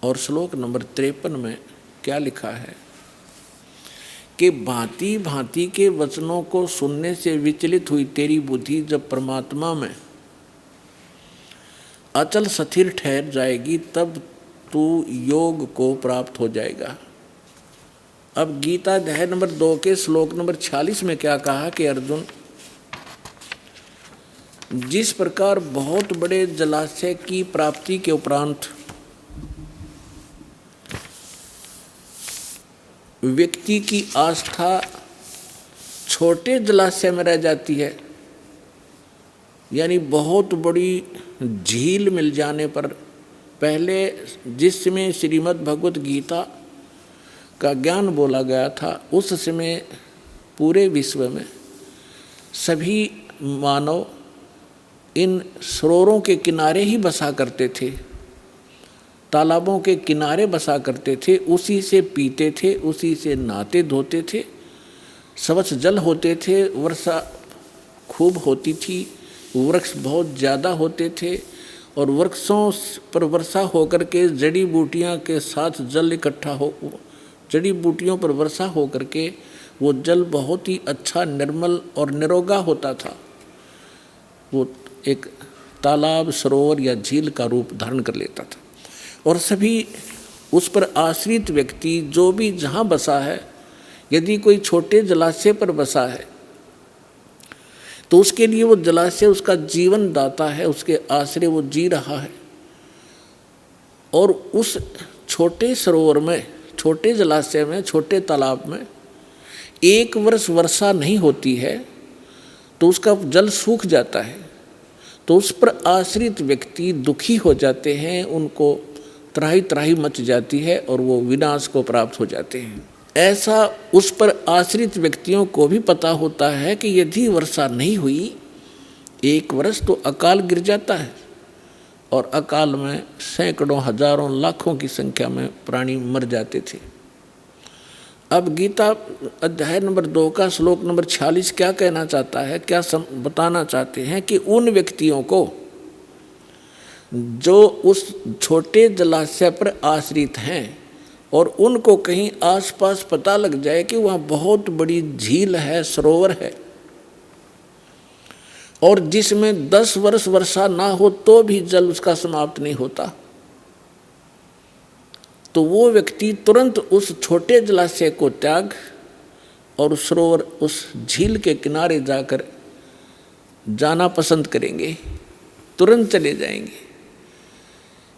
और श्लोक नंबर 53 में क्या लिखा है कि भांति भांति के वचनों को सुनने से विचलित हुई तेरी बुद्धि जब परमात्मा में अचल स्थिर ठहर जाएगी, तब तू योग को प्राप्त हो जाएगा। अब गीता अध्याय नंबर 2 के श्लोक नंबर 46 में क्या कहा कि अर्जुन, जिस प्रकार बहुत बड़े जलाशय की प्राप्ति के उपरांत व्यक्ति की आस्था छोटे जलाशय में रह जाती है, यानी बहुत बड़ी झील मिल जाने पर, पहले जिस समय श्रीमद् भगवत गीता का ज्ञान बोला गया था, उस समय पूरे विश्व में सभी मानव इन सरोवरों के किनारे ही बसा करते थे, तालाबों के किनारे बसा करते थे, उसी से पीते थे, उसी से नहाते धोते थे, स्वच्छ जल होते थे, वर्षा खूब होती थी, वृक्ष बहुत ज़्यादा होते थे और वृक्षों पर वर्षा होकर के जड़ी बूटियाँ के साथ जल इकट्ठा हो, जड़ी बूटियों पर वर्षा होकर के वो जल बहुत ही अच्छा निर्मल और निरोगा होता था। वो एक तालाब, सरोवर या झील का रूप धारण कर लेता था और सभी उस पर आश्रित व्यक्ति जो भी जहाँ बसा है, यदि कोई छोटे जलाशय पर बसा है तो उसके लिए वो जलाशय उसका जीवन दाता है, उसके आश्रय वो जी रहा है। और उस छोटे सरोवर में, छोटे जलाशय में, छोटे तालाब में 1 वर्ष वर्षा नहीं होती है तो उसका जल सूख जाता है, तो उस पर आश्रित व्यक्ति दुखी हो जाते हैं, उनको त्राही त्राही मच जाती है और वो विनाश को प्राप्त हो जाते हैं। ऐसा उस पर आश्रित व्यक्तियों को भी पता होता है कि यदि वर्षा नहीं हुई 1 वर्ष तो अकाल गिर जाता है और अकाल में सैकड़ों, हजारों, लाखों की संख्या में प्राणी मर जाते थे। अब गीता अध्याय नंबर 2 का श्लोक नंबर 46 क्या कहना चाहता है, क्या बताना चाहते हैं कि उन व्यक्तियों को जो उस छोटे जलाशय पर आश्रित हैं और उनको कहीं आसपास पता लग जाए कि वहाँ बहुत बड़ी झील है, सरोवर है और जिसमें 10 वर्ष वर्षा ना हो तो भी जल उसका समाप्त नहीं होता, तो वो व्यक्ति तुरंत उस छोटे जलाशय को त्याग और उस सरोवर, उस झील के किनारे जाकर जाना पसंद करेंगे, तुरंत चले जाएंगे।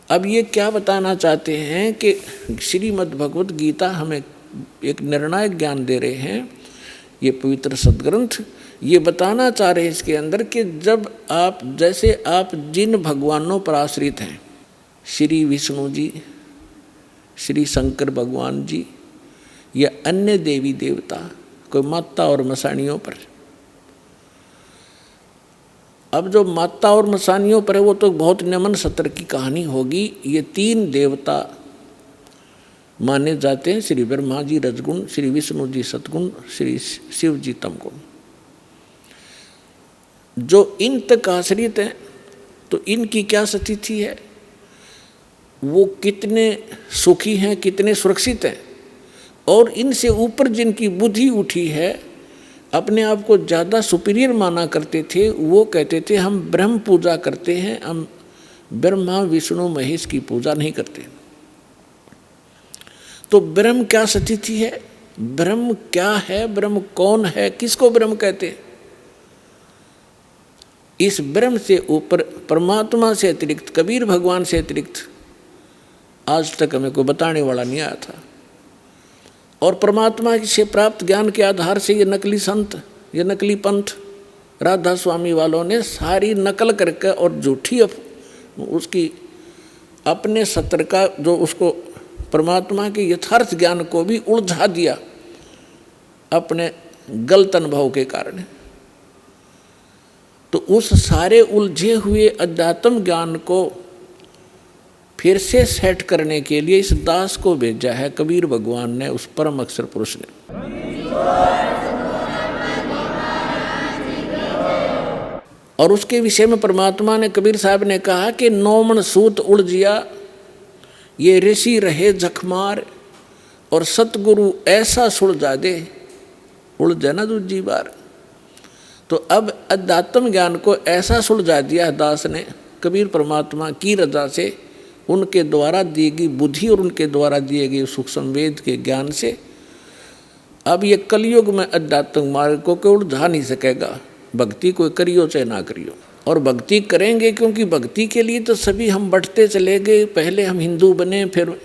अब ये क्या बताना चाहते हैं कि श्रीमद् भगवत गीता हमें एक निर्णायक ज्ञान दे रहे हैं, ये पवित्र सदग्रंथ ये बताना चाह रहे हैं इसके अंदर कि जब आप, जैसे आप जिन भगवानों पर आश्रित हैं, श्री विष्णु जी, श्री शंकर भगवान जी या अन्य देवी देवता, कोई माता और मसानियों पर, अब जो माता और मसानियों पर है वो तो बहुत नमन सत्र की कहानी होगी। ये 3 देवता माने जाते हैं, श्री ब्रह्मा जी रजगुण, श्री विष्णु जी सतगुण, श्री शिव जी तमगुण। जो इन तक आश्रित हैं तो इनकी क्या स्थिति है, वो कितने सुखी हैं, कितने सुरक्षित हैं। और इनसे ऊपर जिनकी बुद्धि उठी है, अपने आप को ज़्यादा सुपीरियर माना करते थे, वो कहते थे हम ब्रह्म पूजा करते हैं, हम ब्रह्मा विष्णु महेश की पूजा नहीं करते। तो ब्रह्म क्या स्थिति है, ब्रह्म क्या है, ब्रह्म कौन है, किसको ब्रह्म कहते हैं? इस ब्रह्म से ऊपर परमात्मा से अतिरिक्त, कबीर भगवान से अतिरिक्त आज तक हमें कोई बताने वाला नहीं आया था। और परमात्मा से प्राप्त ज्ञान के आधार से ये नकली संत, ये नकली पंथ राधा स्वामी वालों ने सारी नकल करके और झूठी उसकी अपने सत्र का जो उसको परमात्मा के यथार्थ ज्ञान को भी उलझा दिया अपने गलत अनुभव के कारण। तो उस सारे उलझे हुए अध्यात्म ज्ञान को फिर से सेट करने के लिए इस दास को भेजा है कबीर भगवान ने, उस परम अक्षर पुरुष ने। और उसके विषय में परमात्मा ने, कबीर साहब ने कहा कि 9 मन सूत उलझिया ये ऋषि रहे जखमार, और सतगुरु ऐसा सुलझा दे उलझे ना दूजी बार। तो अब अध्यात्म ज्ञान को ऐसा सुलझा दिया दास ने कबीर परमात्मा की रजा से, उनके द्वारा दी गई बुद्धि और उनके द्वारा दिए गए सूक्ष्म वेद के ज्ञान से। अब ये कलयुग में अध्यात्म मार्ग को कोई उलझा नहीं सकेगा, भक्ति कोई करियो चाहे ना करियो। और भक्ति करेंगे क्योंकि भक्ति के लिए तो सभी हम बढ़ते चले गए। पहले हम हिंदू बने, फिर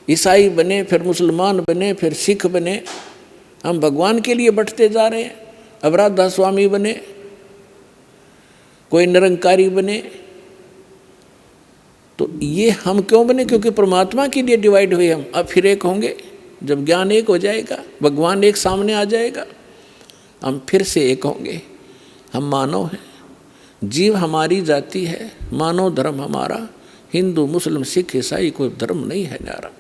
ईसाई बने, फिर मुसलमान बने, फिर सिख बने। हम भगवान के लिए बढ़ते जा रहे हैं। अब राधा स्वामी बने, कोई निरंकारी बने। तो ये हम क्यों बने? क्योंकि परमात्मा के लिए डिवाइड हुए हम। अब फिर एक होंगे, जब ज्ञान एक हो जाएगा, भगवान एक सामने आ जाएगा, हम फिर से एक होंगे। हम मानव हैं, जीव हमारी जाति है, मानव धर्म हमारा, हिंदू मुस्लिम सिख ईसाई कोई धर्म नहीं है न्यारा।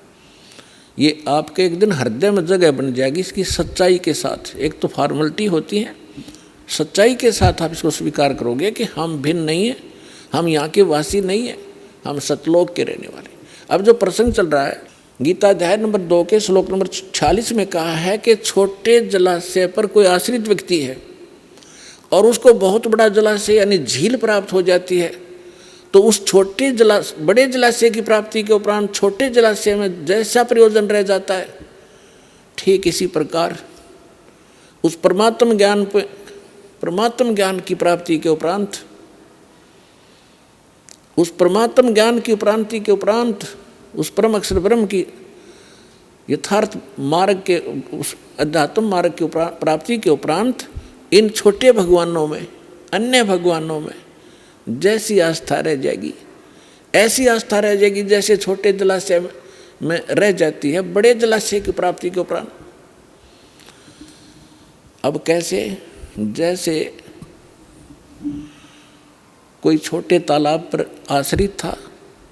ये आपके एक दिन हृदय में जगह बन जाएगी इसकी सच्चाई के साथ। एक तो फॉर्मेलिटी होती है, सच्चाई के साथ आप इसको स्वीकार करोगे कि हम भिन्न नहीं हैं, हम यहाँ के वासी नहीं हैं, हम सतलोक के रहने वाले। अब जो प्रसंग चल रहा है, गीता अध्याय नंबर 2 के श्लोक नंबर 46 में कहा है कि छोटे जलाशय पर कोई आश्रित व्यक्ति है और उसको बहुत बड़ा जलाशय यानी झील प्राप्त हो जाती है, तो उस छोटे बड़े जलाशय की प्राप्ति के उपरांत छोटे जलाशय में जैसा प्रयोजन रह जाता है, ठीक इसी प्रकार उस परमात्म ज्ञान की प्राप्ति के उपरांत, उस परमात्म ज्ञान की प्राप्ति के उपरांत, उस परम अक्षर ब्रह्म की यथार्थ मार्ग के, उस अध्यात्म मार्ग की प्राप्ति के उपरांत इन छोटे भगवानों में, अन्य भगवानों में जैसी आस्था रह जाएगी, ऐसी आस्था रह जाएगी जैसे छोटे जलाशय में रह जाती है बड़े जलाशय की प्राप्ति के उपरांत। अब कैसे? जैसे कोई छोटे तालाब पर आश्रित था,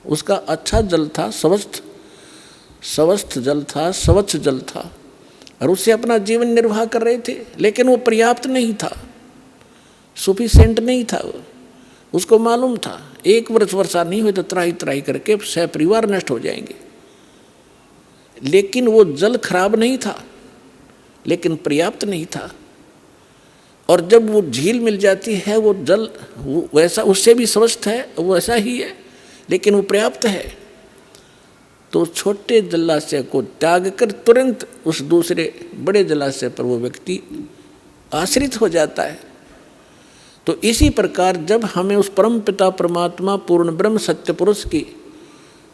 उसका अच्छा जल था, स्वस्थ जल था, स्वच्छ जल था, और उससे अपना जीवन निर्वाह कर रहे थे, लेकिन वो पर्याप्त नहीं था, सफिशिएंट नहीं था। उसको मालूम था 1 वर्ष वर्षा नहीं हुई तो त्राही त्राही करके परिवार नष्ट हो जाएंगे। लेकिन वो जल खराब नहीं था, लेकिन पर्याप्त नहीं था। और जब वो झील मिल जाती है, वो जल वैसा, उससे भी स्वच्छ है, वो ऐसा ही है, लेकिन वो पर्याप्त है। तो छोटे जलाशय को त्याग कर तुरंत उस दूसरे बड़े जलाशय पर वो व्यक्ति आश्रित हो जाता है। तो इसी प्रकार जब हमें उस परम पिता परमात्मा पूर्ण ब्रह्म सत्य पुरुष की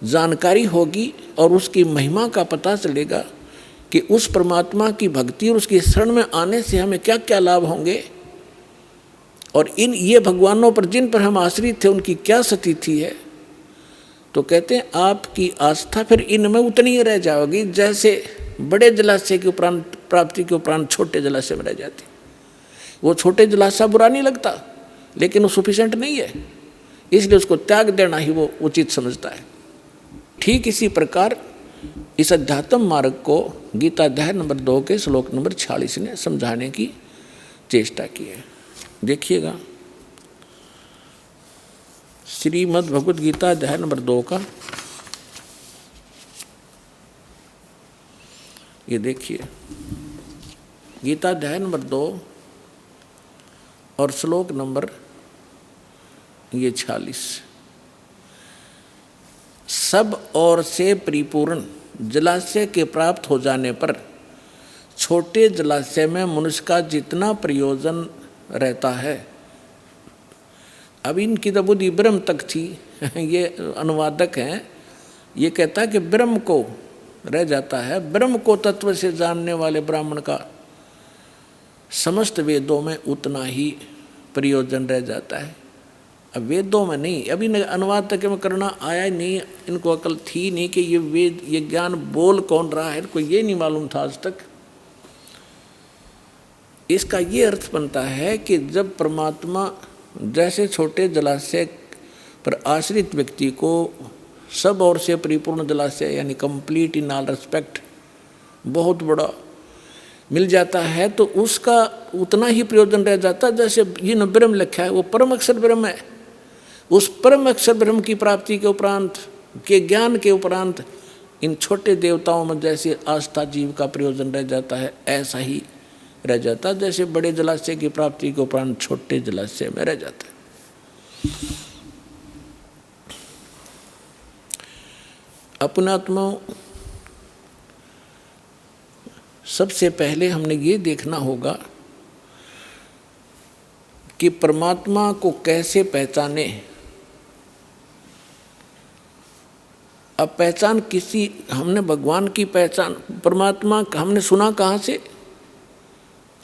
जानकारी होगी और उसकी महिमा का पता चलेगा कि उस परमात्मा की भक्ति और उसकी शरण में आने से हमें क्या क्या लाभ होंगे, और ये भगवानों पर जिन पर हम आश्रित थे उनकी क्या स्थिति है, तो कहते हैं आपकी आस्था फिर इनमें उतनी ही रह जाएगी जैसे बड़े जलाशय के उपरांत प्राप्ति के उपरांत छोटे जलाशय में रह जाती। वो छोटे जलाशय बुरा नहीं लगता, लेकिन वो सफिशिएंट नहीं है, इसलिए उसको त्याग देना ही वो उचित समझता है। ठीक इसी प्रकार इस अध्यात्म मार्ग को गीता अध्याय नंबर 2 के श्लोक नंबर 46 ने समझाने की चेष्टा की है। देखिएगा, श्रीमद् भगवद गीता अध्याय नंबर 2 का ये देखिए, गीता अध्याय नंबर 2 और श्लोक नंबर ये 46। सब ओर से परिपूर्ण जलाशय के प्राप्त हो जाने पर छोटे जलाशय में मनुष्य का जितना प्रयोजन रहता है। अब इनकी तो बुद्धि ब्रह्म तक थी। ये अनुवादक हैं, ये कहता है कि ब्रह्म को रह जाता है, ब्रह्म को तत्व से जानने वाले ब्राह्मण का समस्त वेदों में उतना ही प्रयोजन रह जाता है। अब वेदों में नहीं, अभी अनुवाद तक में करना आया ही नहीं, इनको अकल थी नहीं कि ये वेद, ये ज्ञान बोल कौन रहा है, इनको ये नहीं मालूम था आज तक। इसका ये अर्थ बनता है कि जब परमात्मा जैसे छोटे जलाशय पर आश्रित व्यक्ति को सब ओर से परिपूर्ण जलाशय यानी कंप्लीट इन ऑल रिस्पेक्ट बहुत बड़ा मिल जाता है, तो उसका उतना ही प्रयोजन रह जाता है जैसे ये न ब्रह्म लिखा है वो परम अक्षर ब्रह्म है। उस परम अक्षर ब्रह्म की प्राप्ति के उपरांत के ज्ञान के उपरांत इन छोटे देवताओं में जैसे आस्था जीव का प्रयोजन रह जाता है, ऐसा ही रह जाता है जैसे बड़े जलाशय की प्राप्ति के उपरांत छोटे जलाशय में रह जाता है। अपनात्मा सबसे पहले हमने ये देखना होगा कि परमात्मा को कैसे पहचाने। अब पहचान किसी, हमने भगवान की पहचान परमात्मा हमने सुना कहाँ से?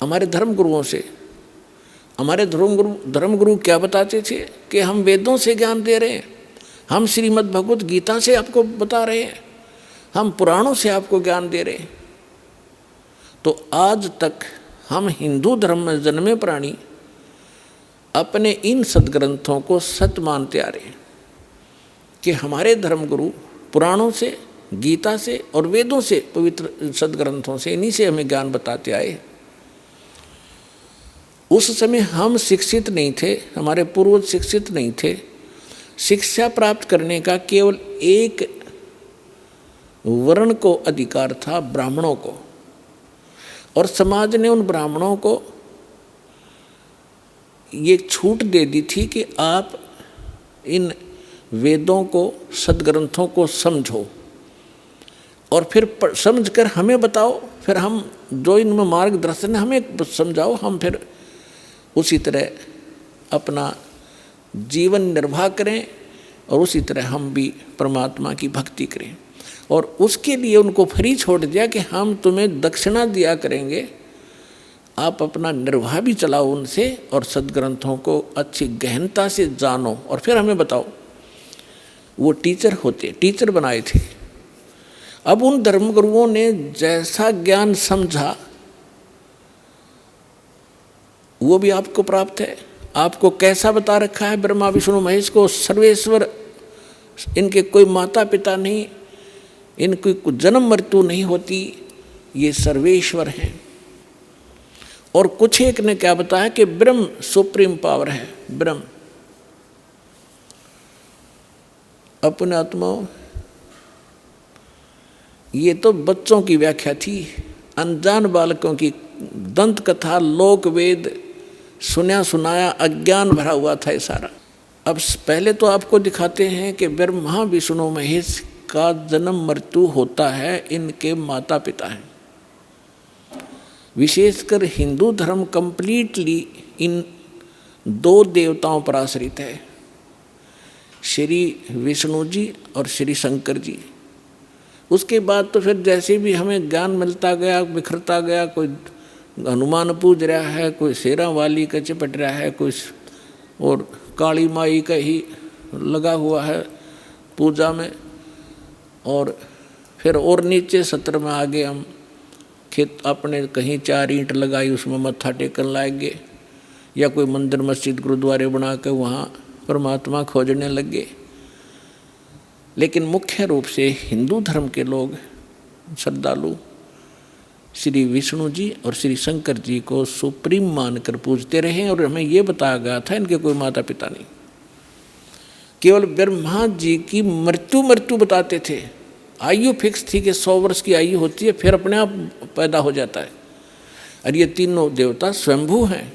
हमारे धर्मगुरुओं से। हमारे धर्मगुरु क्या बताते थे कि हम वेदों से ज्ञान दे रहे हैं, हम श्रीमद् भगवत गीता से आपको बता रहे हैं, हम पुराणों से आपको ज्ञान दे रहे हैं। तो आज तक हम हिंदू धर्म में जन्मे प्राणी अपने इन सदग्रंथों को सत्य मानते आ रहे हैं कि हमारे धर्मगुरु पुराणों से, गीता से और वेदों से, पवित्र सदग्रंथों से, इन्हीं से हमें ज्ञान बताते आए। उस समय हम शिक्षित नहीं थे, हमारे पूर्वज शिक्षित नहीं थे। शिक्षा प्राप्त करने का केवल एक वर्ण को अधिकार था, ब्राह्मणों को, और समाज ने उन ब्राह्मणों को ये छूट दे दी थी कि आप इन वेदों को, सदग्रंथों को समझो और फिर समझकर हमें बताओ, फिर हम जो इनमें मार्गदर्शन है हमें समझाओ, हम फिर उसी तरह अपना जीवन निर्वाह करें और उसी तरह हम भी परमात्मा की भक्ति करें। और उसके लिए उनको फ्री छोड़ दिया कि हम तुम्हें दक्षिणा दिया करेंगे, आप अपना निर्वाह भी चलाओ उनसे और सदग्रंथों को अच्छी गहनता से जानो और फिर हमें बताओ। वो टीचर बनाए थे। अब उन धर्मगुरुओं ने जैसा ज्ञान समझा वो भी आपको प्राप्त है। आपको कैसा बता रखा है? ब्रह्मा विष्णु महेश को सर्वेश्वर, इनके कोई माता पिता नहीं, इनकी कोई जन्म मृत्यु नहीं होती, ये सर्वेश्वर हैं। और कुछ एक ने क्या बताया कि ब्रह्म सुप्रीम पावर है। ब्रह्म अपने आत्मा, ये तो बच्चों की व्याख्या थी, अनजान बालकों की दंत कथा, लोक वेद सुना सुनाया अज्ञान भरा हुआ था ये सारा। अब पहले तो आपको दिखाते हैं कि ब्रह्मा विष्णु महेश का जन्म मृत्यु होता है, इनके माता पिता हैं। विशेषकर हिंदू धर्म कंप्लीटली इन दो देवताओं पर आश्रित है, श्री विष्णु जी और श्री शंकर जी। उसके बाद तो फिर जैसे भी हमें ज्ञान मिलता गया, बिखरता गया, कोई हनुमान पूज रहा है, कोई शेरा वाली का चिपट रहा है, कोई और काली माई का ही लगा हुआ है पूजा में, और फिर और नीचे सत्र में आगे हम खेत अपने कहीं 4 ईंट लगाई उसमें मत्था टेकन लाएंगे, या कोई मंदिर मस्जिद गुरुद्वारे बना के वहाँ परमात्मा खोजने लगे। लेकिन मुख्य रूप से हिंदू धर्म के लोग श्रद्धालु श्री विष्णु जी और श्री शंकर जी को सुप्रीम मानकर पूजते रहे। और हमें ये बताया गया था इनके कोई माता पिता नहीं, केवल ब्रह्मा जी की मृत्यु बताते थे। आयु फिक्स थी कि 100 वर्ष की आयु होती है, फिर अपने आप पैदा हो जाता है। और ये तीनों देवता स्वयंभू हैं।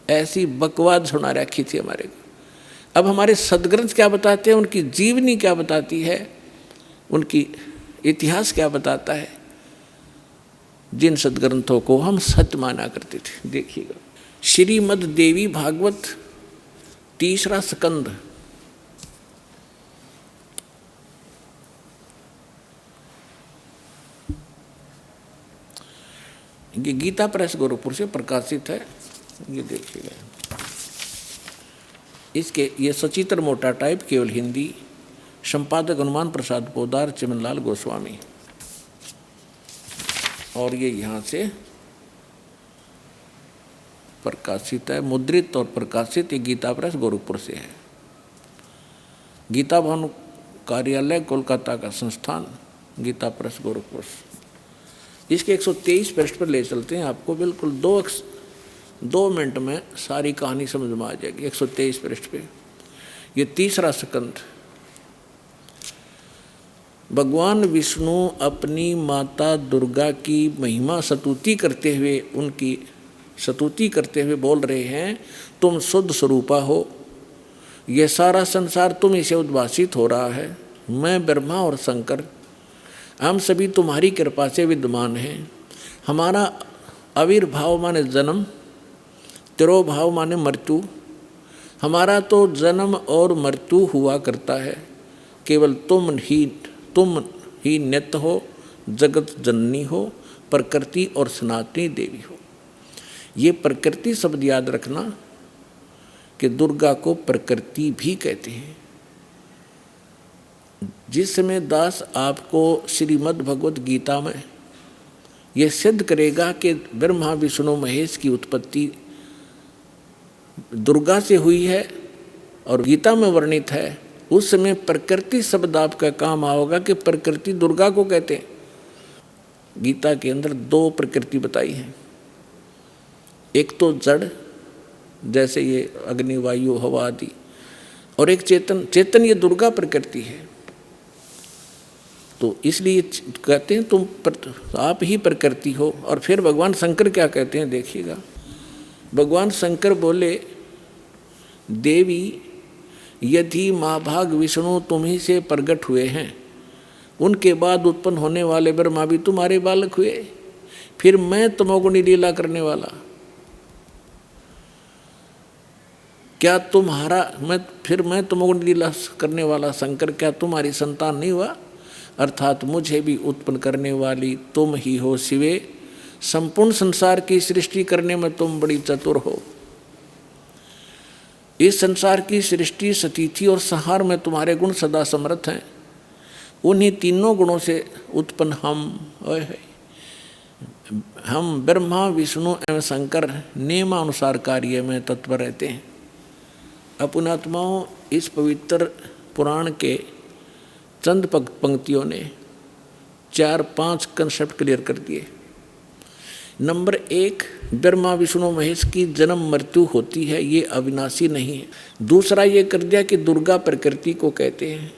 ऐसी बकवाद सुना रखी थी हमारे को। अब हमारे सदग्रंथ क्या बताते हैं, उनकी जीवनी क्या बताती है उनकी इतिहास क्या बताता है, जिन सदग्रंथों को हम सत्य माना करते थे। देखिएगा, श्रीमद् देवी भागवत 3रा स्कंद, ये गीता प्रेस गोरखपुर से प्रकाशित है। ये देखिएगा, इसके ये सचित्र मोटा टाइप, केवल हिंदी, संपादक हनुमान प्रसाद पोदार, चिमनलाल गोस्वामी, और ये यहाँ से प्रकाशित है, मुद्रित और प्रकाशित। ये गीता प्रेस गोरखपुर से है। गीता भवन कार्यालय कोलकाता का संस्थान, गीता प्रेस गोरखपुर। इसके 123 पृष्ठ पर ले चलते हैं आपको, बिल्कुल 2 मिनट में सारी कहानी समझ में आ जाएगी। 123 पृष्ठ पे ये 3रा स्कंद। भगवान विष्णु अपनी माता दुर्गा की महिमा स्तुति करते हुए, उनकी स्तुति करते हुए बोल रहे हैं, तुम शुद्ध स्वरूपा हो, यह सारा संसार तुम से उद्भासित हो रहा है। मैं ब्रह्मा और शंकर, हम सभी तुम्हारी कृपा से विद्यमान हैं। हमारा आविर्भाव माने जन्म, तिरोभाव माने मृत्यु। हमारा तो जन्म और मृत्यु हुआ करता है, केवल तुम ही नित्य हो, जगत जननी हो, प्रकृति और सनातनी देवी हो। ये प्रकृति शब्द याद रखना कि दुर्गा को प्रकृति भी कहते हैं। जिस समय दास आपको श्रीमद् भगवत गीता में यह सिद्ध करेगा कि ब्रह्मा विष्णु महेश की उत्पत्ति दुर्गा से हुई है और गीता में वर्णित है, उस समय प्रकृति शब्द आपका काम आओगा कि प्रकृति दुर्गा को कहते हैं। गीता के अंदर 2 प्रकृति बताई है, एक तो जड़ जैसे ये अग्नि वायु हवा आदि, और एक चेतन। चेतन ये दुर्गा प्रकृति है। तो इसलिए कहते हैं तुम आप ही प्रकृति हो। और फिर भगवान शंकर क्या कहते हैं, देखिएगा। भगवान शंकर बोले, देवी यदि महाभाग विष्णु तुम ही से प्रकट हुए हैं, उनके बाद उत्पन्न होने वाले ब्रह्मा भी तुम्हारे बालक हुए, फिर मैं तमोगुणी लीला करने वाला, क्या तुम्हारा मैं तमोगुणी लीला करने वाला शंकर क्या तुम्हारी संतान नहीं हुआ? अर्थात मुझे भी उत्पन्न करने वाली तुम ही हो शिवे। संपूर्ण संसार की सृष्टि करने में तुम बड़ी चतुर हो। इस संसार की सृष्टि, स्थिति और संहार में तुम्हारे गुण सदा समर्थ हैं। उन्हीं तीनों गुणों से उत्पन्न हम ब्रह्मा विष्णु एवं शंकर नियमानुसार कार्य में तत्पर रहते हैं। अपनात्माओं, इस पवित्र पुराण के चंद पंक्तियों ने 4-5 कंसेप्ट क्लियर कर दिए। नंबर 1, ब्रह्मा विष्णु महेश की जन्म मृत्यु होती है, ये अविनाशी नहीं है। दूसरा ये कर दिया कि दुर्गा प्रकृति को कहते हैं।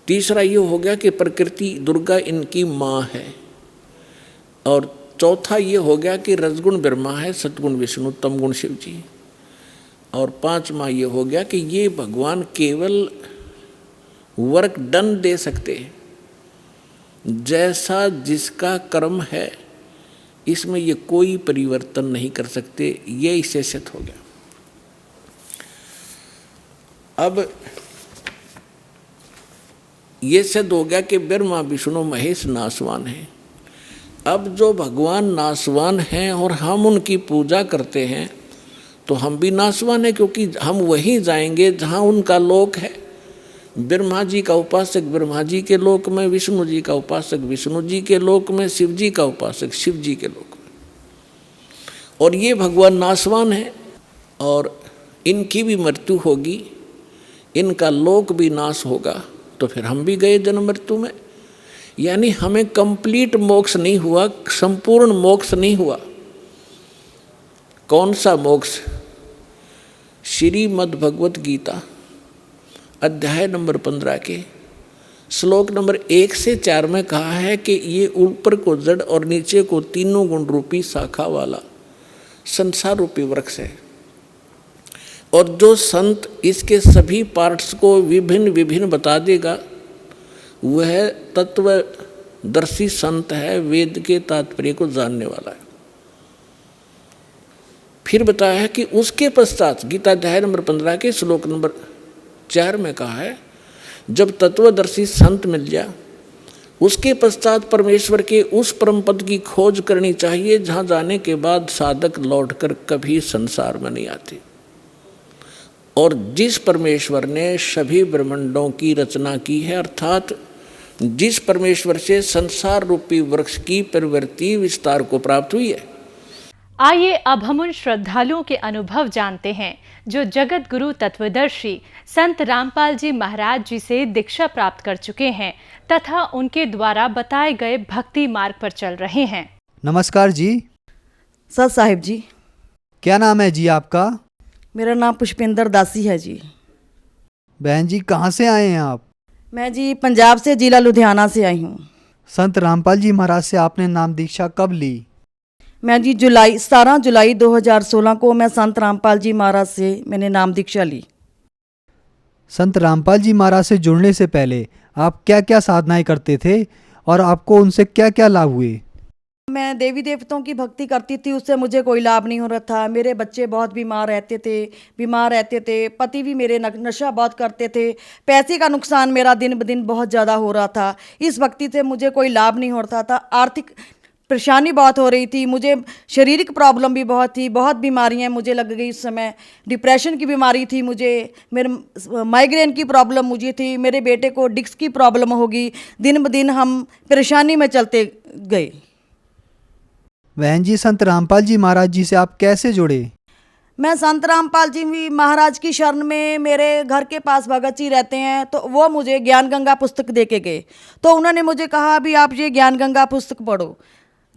तीसरा ये हो गया कि प्रकृति दुर्गा इनकी माँ है। और चौथा ये हो गया कि रजगुण ब्रह्मा है, सतगुण विष्णु, तमगुण शिव जी। और 5वां ये हो गया कि ये भगवान केवल वर्क डन दे सकते हैं, जैसा जिसका कर्म है इसमें ये कोई परिवर्तन नहीं कर सकते। ये इससे सिद्ध हो गया। अब ये सिद्ध हो गया कि ब्रह्मा विष्णु महेश नासवान हैं। अब जो भगवान नासवान हैं और हम उनकी पूजा करते हैं, तो हम भी नासवान हैं, क्योंकि हम वहीं जाएंगे जहाँ उनका लोक है। ब्रह्मा जी का उपासक ब्रह्मा जी के लोक में, विष्णु जी का उपासक विष्णु जी के लोक में, शिव जी का उपासक शिव जी के लोक में। और ये भगवान नासवान है और इनकी भी मृत्यु होगी, इनका लोक भी नाश होगा, तो फिर हम भी गए जन्म मृत्यु में। यानी हमें कंप्लीट मोक्ष नहीं हुआ, संपूर्ण मोक्ष नहीं हुआ। कौन सा मोक्ष? श्रीमद् भगवत गीता अध्याय नंबर 15 के श्लोक नंबर 1 से 4 में कहा है कि ये ऊपर को जड़ और नीचे को तीनों गुण रूपी शाखा वाला संसार रूपी वृक्ष है। और जो संत इसके सभी पार्ट्स को विभिन्न विभिन्न बता देगा, वह तत्वदर्शी संत है, वेद के तात्पर्य को जानने वाला है। फिर बताया है कि उसके पश्चात गीता अध्याय नंबर 15 के श्लोक नंबर 4 में कहा है, जब तत्वदर्शी संत मिल जाए उसके पश्चात परमेश्वर के उस परम पद की खोज करनी चाहिए जहाँ जाने के बाद साधक लौटकर कभी संसार में नहीं आते। और जिस परमेश्वर ने सभी ब्रह्मांडों की रचना की है, अर्थात जिस परमेश्वर से संसार रूपी वृक्ष की प्रवृत्ति विस्तार को प्राप्त हुई है। आइए अब हम उन श्रद्धालुओं के अनुभव जानते हैं जो जगत गुरु तत्वदर्शी संत रामपाल जी महाराज जी से दीक्षा प्राप्त कर चुके हैं तथा उनके द्वारा बताए गए भक्ति मार्ग पर चल रहे हैं। नमस्कार जी। सत साहिब जी। क्या नाम है जी आपका? मेरा नाम पुष्पेंद्र दासी है जी। बहन जी कहाँ से आए हैं आप? मैं जी पंजाब से, जिला लुधियाना से आई हूँ। संत रामपाल जी महाराज से आपने नाम दीक्षा कब ली? मैं जी 17 जुलाई 2016 को मैं संत रामपाल जी महाराज से मैंने नाम दीक्षा ली। संत रामपाल जी महाराज से जुड़ने से पहले आप क्या क्या साधनाएं करते थे और आपको उनसे क्या क्या लाभ हुए? मैं देवी देवताओं की भक्ति करती थी, उससे मुझे कोई लाभ नहीं हो रहा था। मेरे बच्चे बहुत बीमार रहते थे। पति भी मेरे नशा बहुत करते थे। पैसे का नुकसान मेरा दिन ब दिन बहुत ज़्यादा हो रहा था। इस भक्ति से मुझे कोई लाभ नहीं हो रहा था। आर्थिक परेशानी बहुत हो रही थी, मुझे शारीरिक प्रॉब्लम भी बहुत थी, बहुत बीमारियां मुझे लग गई। उस समय डिप्रेशन की बीमारी थी मुझे, मेरे माइग्रेन की प्रॉब्लम मुझे थी, मेरे बेटे को डिस्क की प्रॉब्लम होगी। दिन ब दिन हम परेशानी में चलते गए। बहन जी संत रामपाल जी महाराज जी से आप कैसे जुड़े? मैं संत रामपाल जी महाराज की शरण में, मेरे घर के पास भगत जी रहते हैं, तो वो मुझे ज्ञान गंगा पुस्तक दे के गए। तो उन्होंने मुझे कहा अभी आप ये ज्ञान गंगा पुस्तक पढ़ो।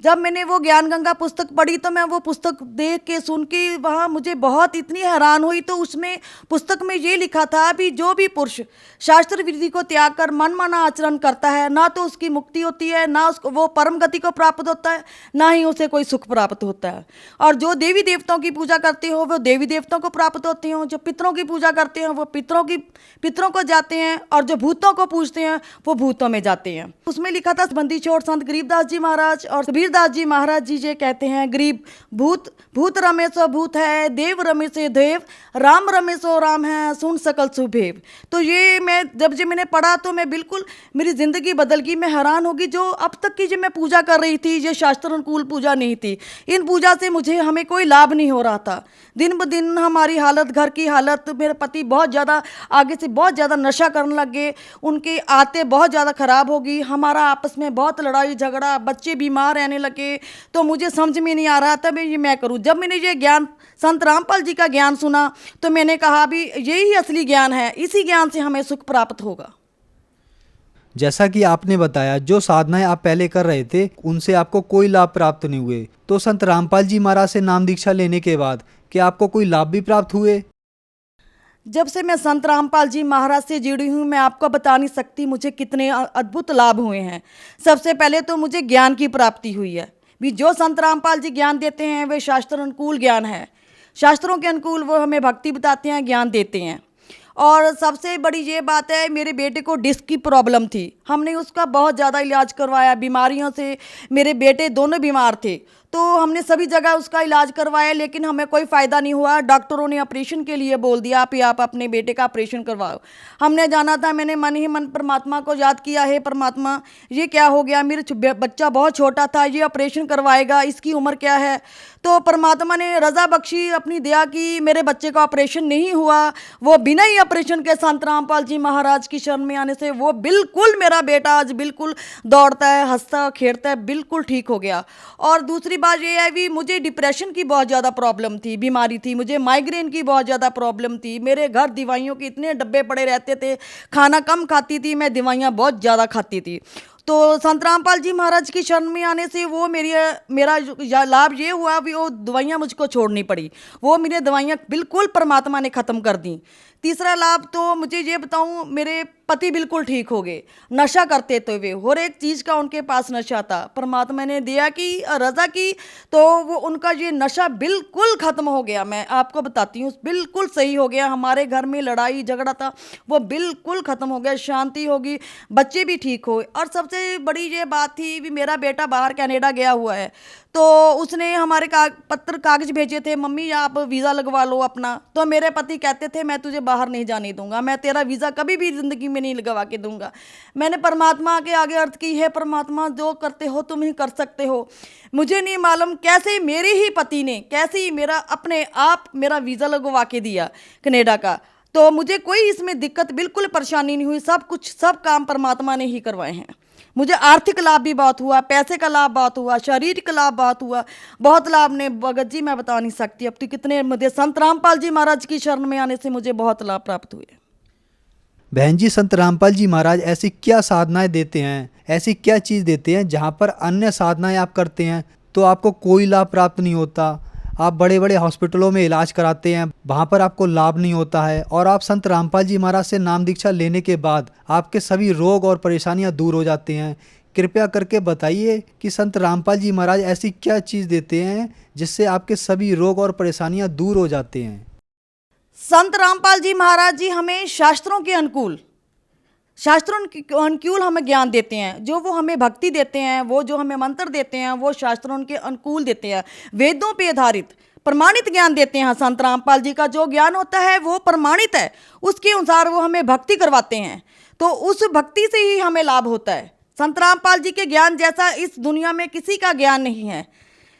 जब मैंने वो ज्ञान गंगा पुस्तक पढ़ी तो मैं वो पुस्तक देख के सुन के वहाँ मुझे बहुत इतनी हैरान हुई। तो उसमें पुस्तक में ये लिखा था भी जो भी पुरुष शास्त्र विधि को त्याग कर मनमाना आचरण करता है, ना तो उसकी मुक्ति होती है, ना उसको वो परम गति को प्राप्त होता है, ना ही उसे कोई सुख प्राप्त होता है। और जो देवी देवताओं की पूजा करते हो वो देवी देवताओं को प्राप्त होते हो, जो पितरों की पूजा करते हैं वो पितरों को जाते हैं, और जो भूतों को पूजते हैं वो भूतों में जाते हैं। उसमें लिखा था बंदी छोड़ संत गरीबदास जी महाराज और कबीरदास जी महाराज जी ये कहते हैं, गरीब भूत रमे सो भूत है, देव रमे से देव, राम रमे सो राम है, सुन सकल सुभेव। तो ये मैं जब मैंने पढ़ा तो मैं बिल्कुल मेरी ज़िंदगी बदल गई। मैं हैरान होगी, जो अब तक की जो मैं पूजा कर रही थी ये शास्त्र अनुकूल पूजा नहीं थी। इन पूजा से हमें कोई लाभ नहीं हो रहा था। दिन ब दिन हमारी हालत, घर की हालत, मेरे पति बहुत ज़्यादा आगे से बहुत ज़्यादा नशा करने लग गए, उनकी आदतें बहुत ज़्यादा ख़राब हो गई, हमारा आपस में बहुत लड़ाई झगड़ा, बच्चे बीमार रहने लगे। तो मुझे समझ में नहीं आ रहा था मैं ये मैं करूँ। जब मैंने ये ज्ञान संत रामपाल जी का ज्ञान सुना तो मैंने कहा भी यही असली ज्ञान है, इसी ज्ञान से हमें सुख प्राप्त होगा। जैसा कि आपने बताया जो साधनाएं आप पहले कर रहे थे उनसे आपको कोई लाभ प्राप्त नहीं हुए, तो संत रामपाल जी महाराज से नाम दीक्षा लेने के बाद क्या आपको कोई लाभ भी प्राप्त हुए? जब से मैं संत रामपाल जी महाराज से जुड़ी हूँ मैं आपको बता नहीं सकती मुझे कितने अद्भुत लाभ हुए हैं। सबसे पहले तो मुझे ज्ञान की प्राप्ति हुई है। भी जो संत रामपाल जी ज्ञान देते हैं वे शास्त्र अनुकूल ज्ञान है, शास्त्रों के अनुकूल वो हमें भक्ति बताते हैं, ज्ञान देते हैं। और सबसे बड़ी ये बात है, मेरे बेटे को डिस्क की प्रॉब्लम थी, हमने उसका बहुत ज़्यादा इलाज करवाया। बीमारियों से मेरे बेटे दोनों बीमार थे, तो हमने सभी जगह उसका इलाज करवाया, लेकिन हमें कोई फ़ायदा नहीं हुआ। डॉक्टरों ने ऑपरेशन के लिए बोल दिया आप अपने बेटे का ऑपरेशन करवाओ। हमने जाना था, मैंने मन ही मन परमात्मा को याद किया, है परमात्मा ये क्या हो गया, मेरे बच्चा बहुत छोटा था, ये ऑपरेशन करवाएगा, इसकी उम्र क्या है। तो परमात्मा ने रज़ा बख्शी, अपनी दया की, मेरे बच्चे का ऑपरेशन नहीं हुआ। वो बिना ही ऑपरेशन के संत रामपाल जी महाराज की शरण में आने से वो बिल्कुल, मेरा बेटा आज बिल्कुल दौड़ता है, हंसता खेलता है, बिल्कुल ठीक हो गया। और दूसरी बात ये है भी मुझे डिप्रेशन की बहुत ज़्यादा प्रॉब्लम थी, बीमारी थी, मुझे माइग्रेन की बहुत ज़्यादा प्रॉब्लम थी। मेरे घर दवाइयों के इतने डब्बे पड़े रहते थे, खाना कम खाती थी मैं, दवाइयाँ बहुत ज़्यादा खाती थी। तो संत रामपाल जी महाराज की शरण में आने से वो मेरा लाभ ये हुआ भी वो दवाइयाँ मुझको छोड़नी पड़ी, वो मेरी दवाइयाँ बिल्कुल परमात्मा ने ख़त्म कर दी। तीसरा लाभ तो मुझे ये बताऊं, मेरे पति बिल्कुल ठीक हो गए, नशा करते थे वे, हर एक चीज़ का उनके पास नशा था, परमात्मा ने दिया कि रज़ा की तो वो उनका ये नशा बिल्कुल ख़त्म हो गया। मैं आपको बताती हूँ बिल्कुल सही हो गया। हमारे घर में लड़ाई झगड़ा था वो बिल्कुल ख़त्म हो गया, शांति होगी, बच्चे भी ठीक हो। और सबसे बड़ी ये बात थी भी मेरा बेटा बाहर कनाडा गया हुआ है, तो उसने हमारे कागज़ भेजे थे, मम्मी आप वीज़ा लगवा लो अपना। तो मेरे पति कहते थे मैं तुझे बाहर नहीं जाने दूंगा, मैं तेरा वीज़ा कभी भी ज़िंदगी में नहीं लगवा के दूंगा। मैंने परमात्मा के आगे अर्थ की, है परमात्मा जो करते हो तुम ही कर सकते हो। मुझे नहीं मालूम कैसे मेरे ही पति ने कैसे मेरा अपने आप मेरा वीज़ा लगवा के दिया कनाडा का। तो मुझे कोई इसमें दिक्कत बिल्कुल परेशानी नहीं हुई, सब काम परमात्मा ने ही करवाए हैं। मुझे आर्थिक लाभ भी बहुत हुआ, पैसे का लाभ बहुत हुआ, शारीरिक का लाभ बहुत हुआ, बहुत लाभ ने भगत जी मैं बता नहीं सकती अब तो कितने। मुझे संत रामपाल जी महाराज की शरण में आने से मुझे बहुत लाभ प्राप्त हुए। बहन जी, संत रामपाल जी महाराज ऐसी क्या साधनाएं देते हैं, ऐसी क्या चीज़ देते हैं जहाँ पर अन्य साधनाएं आप करते हैं तो आपको कोई लाभ प्राप्त नहीं होता? आप बड़े बड़े हॉस्पिटलों में इलाज कराते हैं, वहाँ पर आपको लाभ नहीं होता है, और आप संत रामपाल जी महाराज से नाम दीक्षा लेने के बाद आपके सभी रोग और परेशानियाँ दूर हो जाते हैं। कृपया करके बताइए कि संत रामपाल जी महाराज ऐसी क्या चीज़ देते हैं जिससे आपके सभी रोग और परेशानियाँ दूर हो जाते हैं? संत रामपाल जी महाराज जी हमें शास्त्रों के अनुकूल हमें ज्ञान देते हैं, जो वो हमें भक्ति देते हैं, वो जो हमें मंत्र देते हैं वो शास्त्रों के अनुकूल देते हैं, वेदों पे आधारित प्रमाणित ज्ञान देते हैं। संत रामपाल जी का जो ज्ञान होता है वो प्रमाणित है, उसके अनुसार वो हमें भक्ति करवाते हैं, तो उस भक्ति से ही हमें लाभ होता है। संत रामपाल जी के ज्ञान जैसा इस दुनिया में किसी का ज्ञान नहीं है,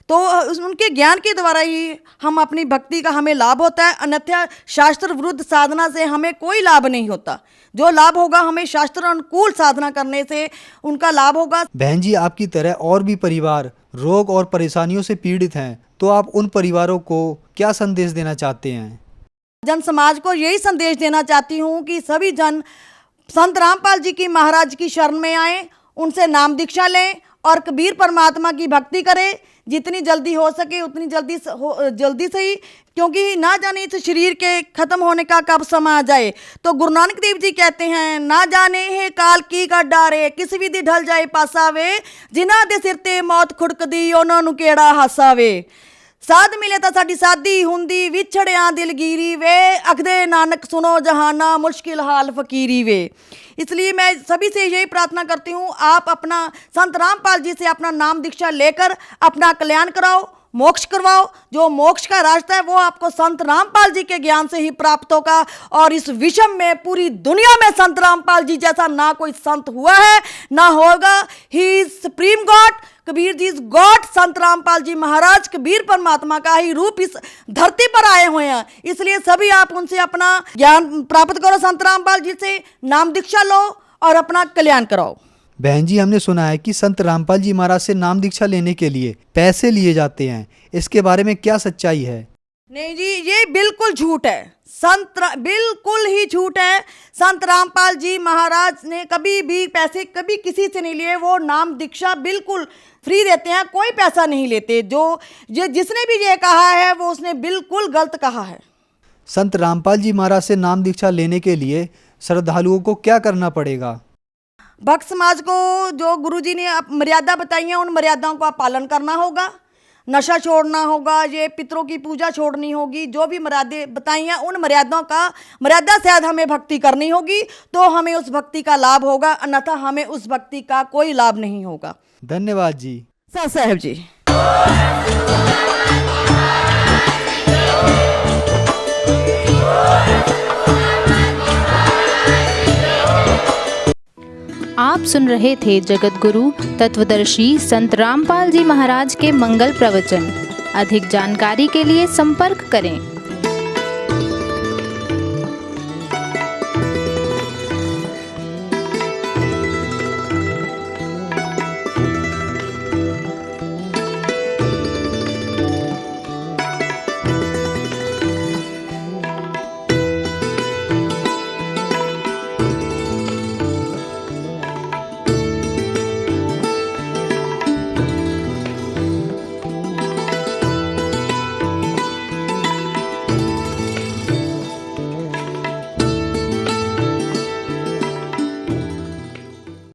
तो उनके ज्ञान के द्वारा ही हम अपनी भक्ति का हमें लाभ होता है, अन्यथा शास्त्र विरुद्ध साधना से हमें कोई लाभ नहीं होता। जो लाभ होगा हमें शास्त्र अनुकूल साधना करने से उनका लाभ होगा। बहन जी, आपकी तरह और भी परिवार रोग और परेशानियों से पीड़ित हैं, तो आप उन परिवारों को क्या संदेश देना चाहते हैं? जन समाज को यही संदेश देना चाहती हूँ कि सभी जन संत रामपाल जी की महाराज की शरण में आए, उनसे नाम दीक्षा लें और कबीर परमात्मा की भक्ति करें, जितनी जल्दी हो सके उतनी जल्दी से ही, क्योंकि ना जाने इस शरीर के खत्म होने का कब समय आ जाए। तो गुरु नानक देव जी कहते हैं, ना जाने है काल की का डारे, किस विधि ढल जाए पासावे, जिन्हां दे सिर ते मौत खुड़क दी उन्हां नूं केड़ा हासावे। साध मिले तो साडी सादी हुंदी, विछड़िया दिलगीरी वे, अखदे नानक सुनो जहाना, मुश्किल हाल फकीरी वे। इसलिए मैं सभी से यही प्रार्थना करती हूँ, आप अपना संत रामपाल जी से अपना नाम दीक्षा लेकर अपना कल्याण कराओ, मोक्ष करवाओ। जो मोक्ष का रास्ता है वो आपको संत रामपाल जी के ज्ञान से ही प्राप्त होगा। और इस विश्व में पूरी दुनिया में संत रामपाल जी जैसा ना कोई संत हुआ है ना होगा। He is supreme god, Kabir ji is God. Sant Rampal जी महाराज कबीर परमात्मा का ही रूप इस धरती पर आए हुए हैं, इसलिए सभी आप उनसे अपना ज्ञान प्राप्त करो, संत रामपाल जी से नाम दीक्षा लो और अपना कल्याण कराओ। बहन जी, हमने सुना है कि संत रामपाल जी महाराज से नाम दीक्षा लेने के लिए पैसे लिए जाते हैं, इसके बारे में क्या सच्चाई है? नहीं जी, ये बिल्कुल झूठ है, बिल्कुल ही झूठ है। संत रामपाल जी महाराज ने कभी भी पैसे कभी किसी से नहीं लिए, वो नाम दीक्षा बिल्कुल फ्री देते हैं, कोई पैसा नहीं लेते। जिसने भी ये कहा है वो उसने बिल्कुल गलत कहा है। संत रामपाल जी महाराज से नाम दीक्षा लेने के लिए श्रद्धालुओं को क्या करना पड़ेगा? भक्त समाज को जो गुरुजी ने मर्यादा बताई है उन मर्यादाओं का पालन करना होगा, नशा छोड़ना होगा, ये पितरों की पूजा छोड़नी होगी, जो भी मर्यादें बताई हैं उन मर्यादा से हमें भक्ति करनी होगी, तो हमें उस भक्ति का लाभ होगा, अन्यथा हमें उस भक्ति का कोई लाभ नहीं होगा। धन्यवाद जी। साहब जी। आप सुन रहे थे जगत गुरु तत्वदर्शी संत रामपाल जी महाराज के मंगल प्रवचन। अधिक जानकारी के लिए संपर्क करें।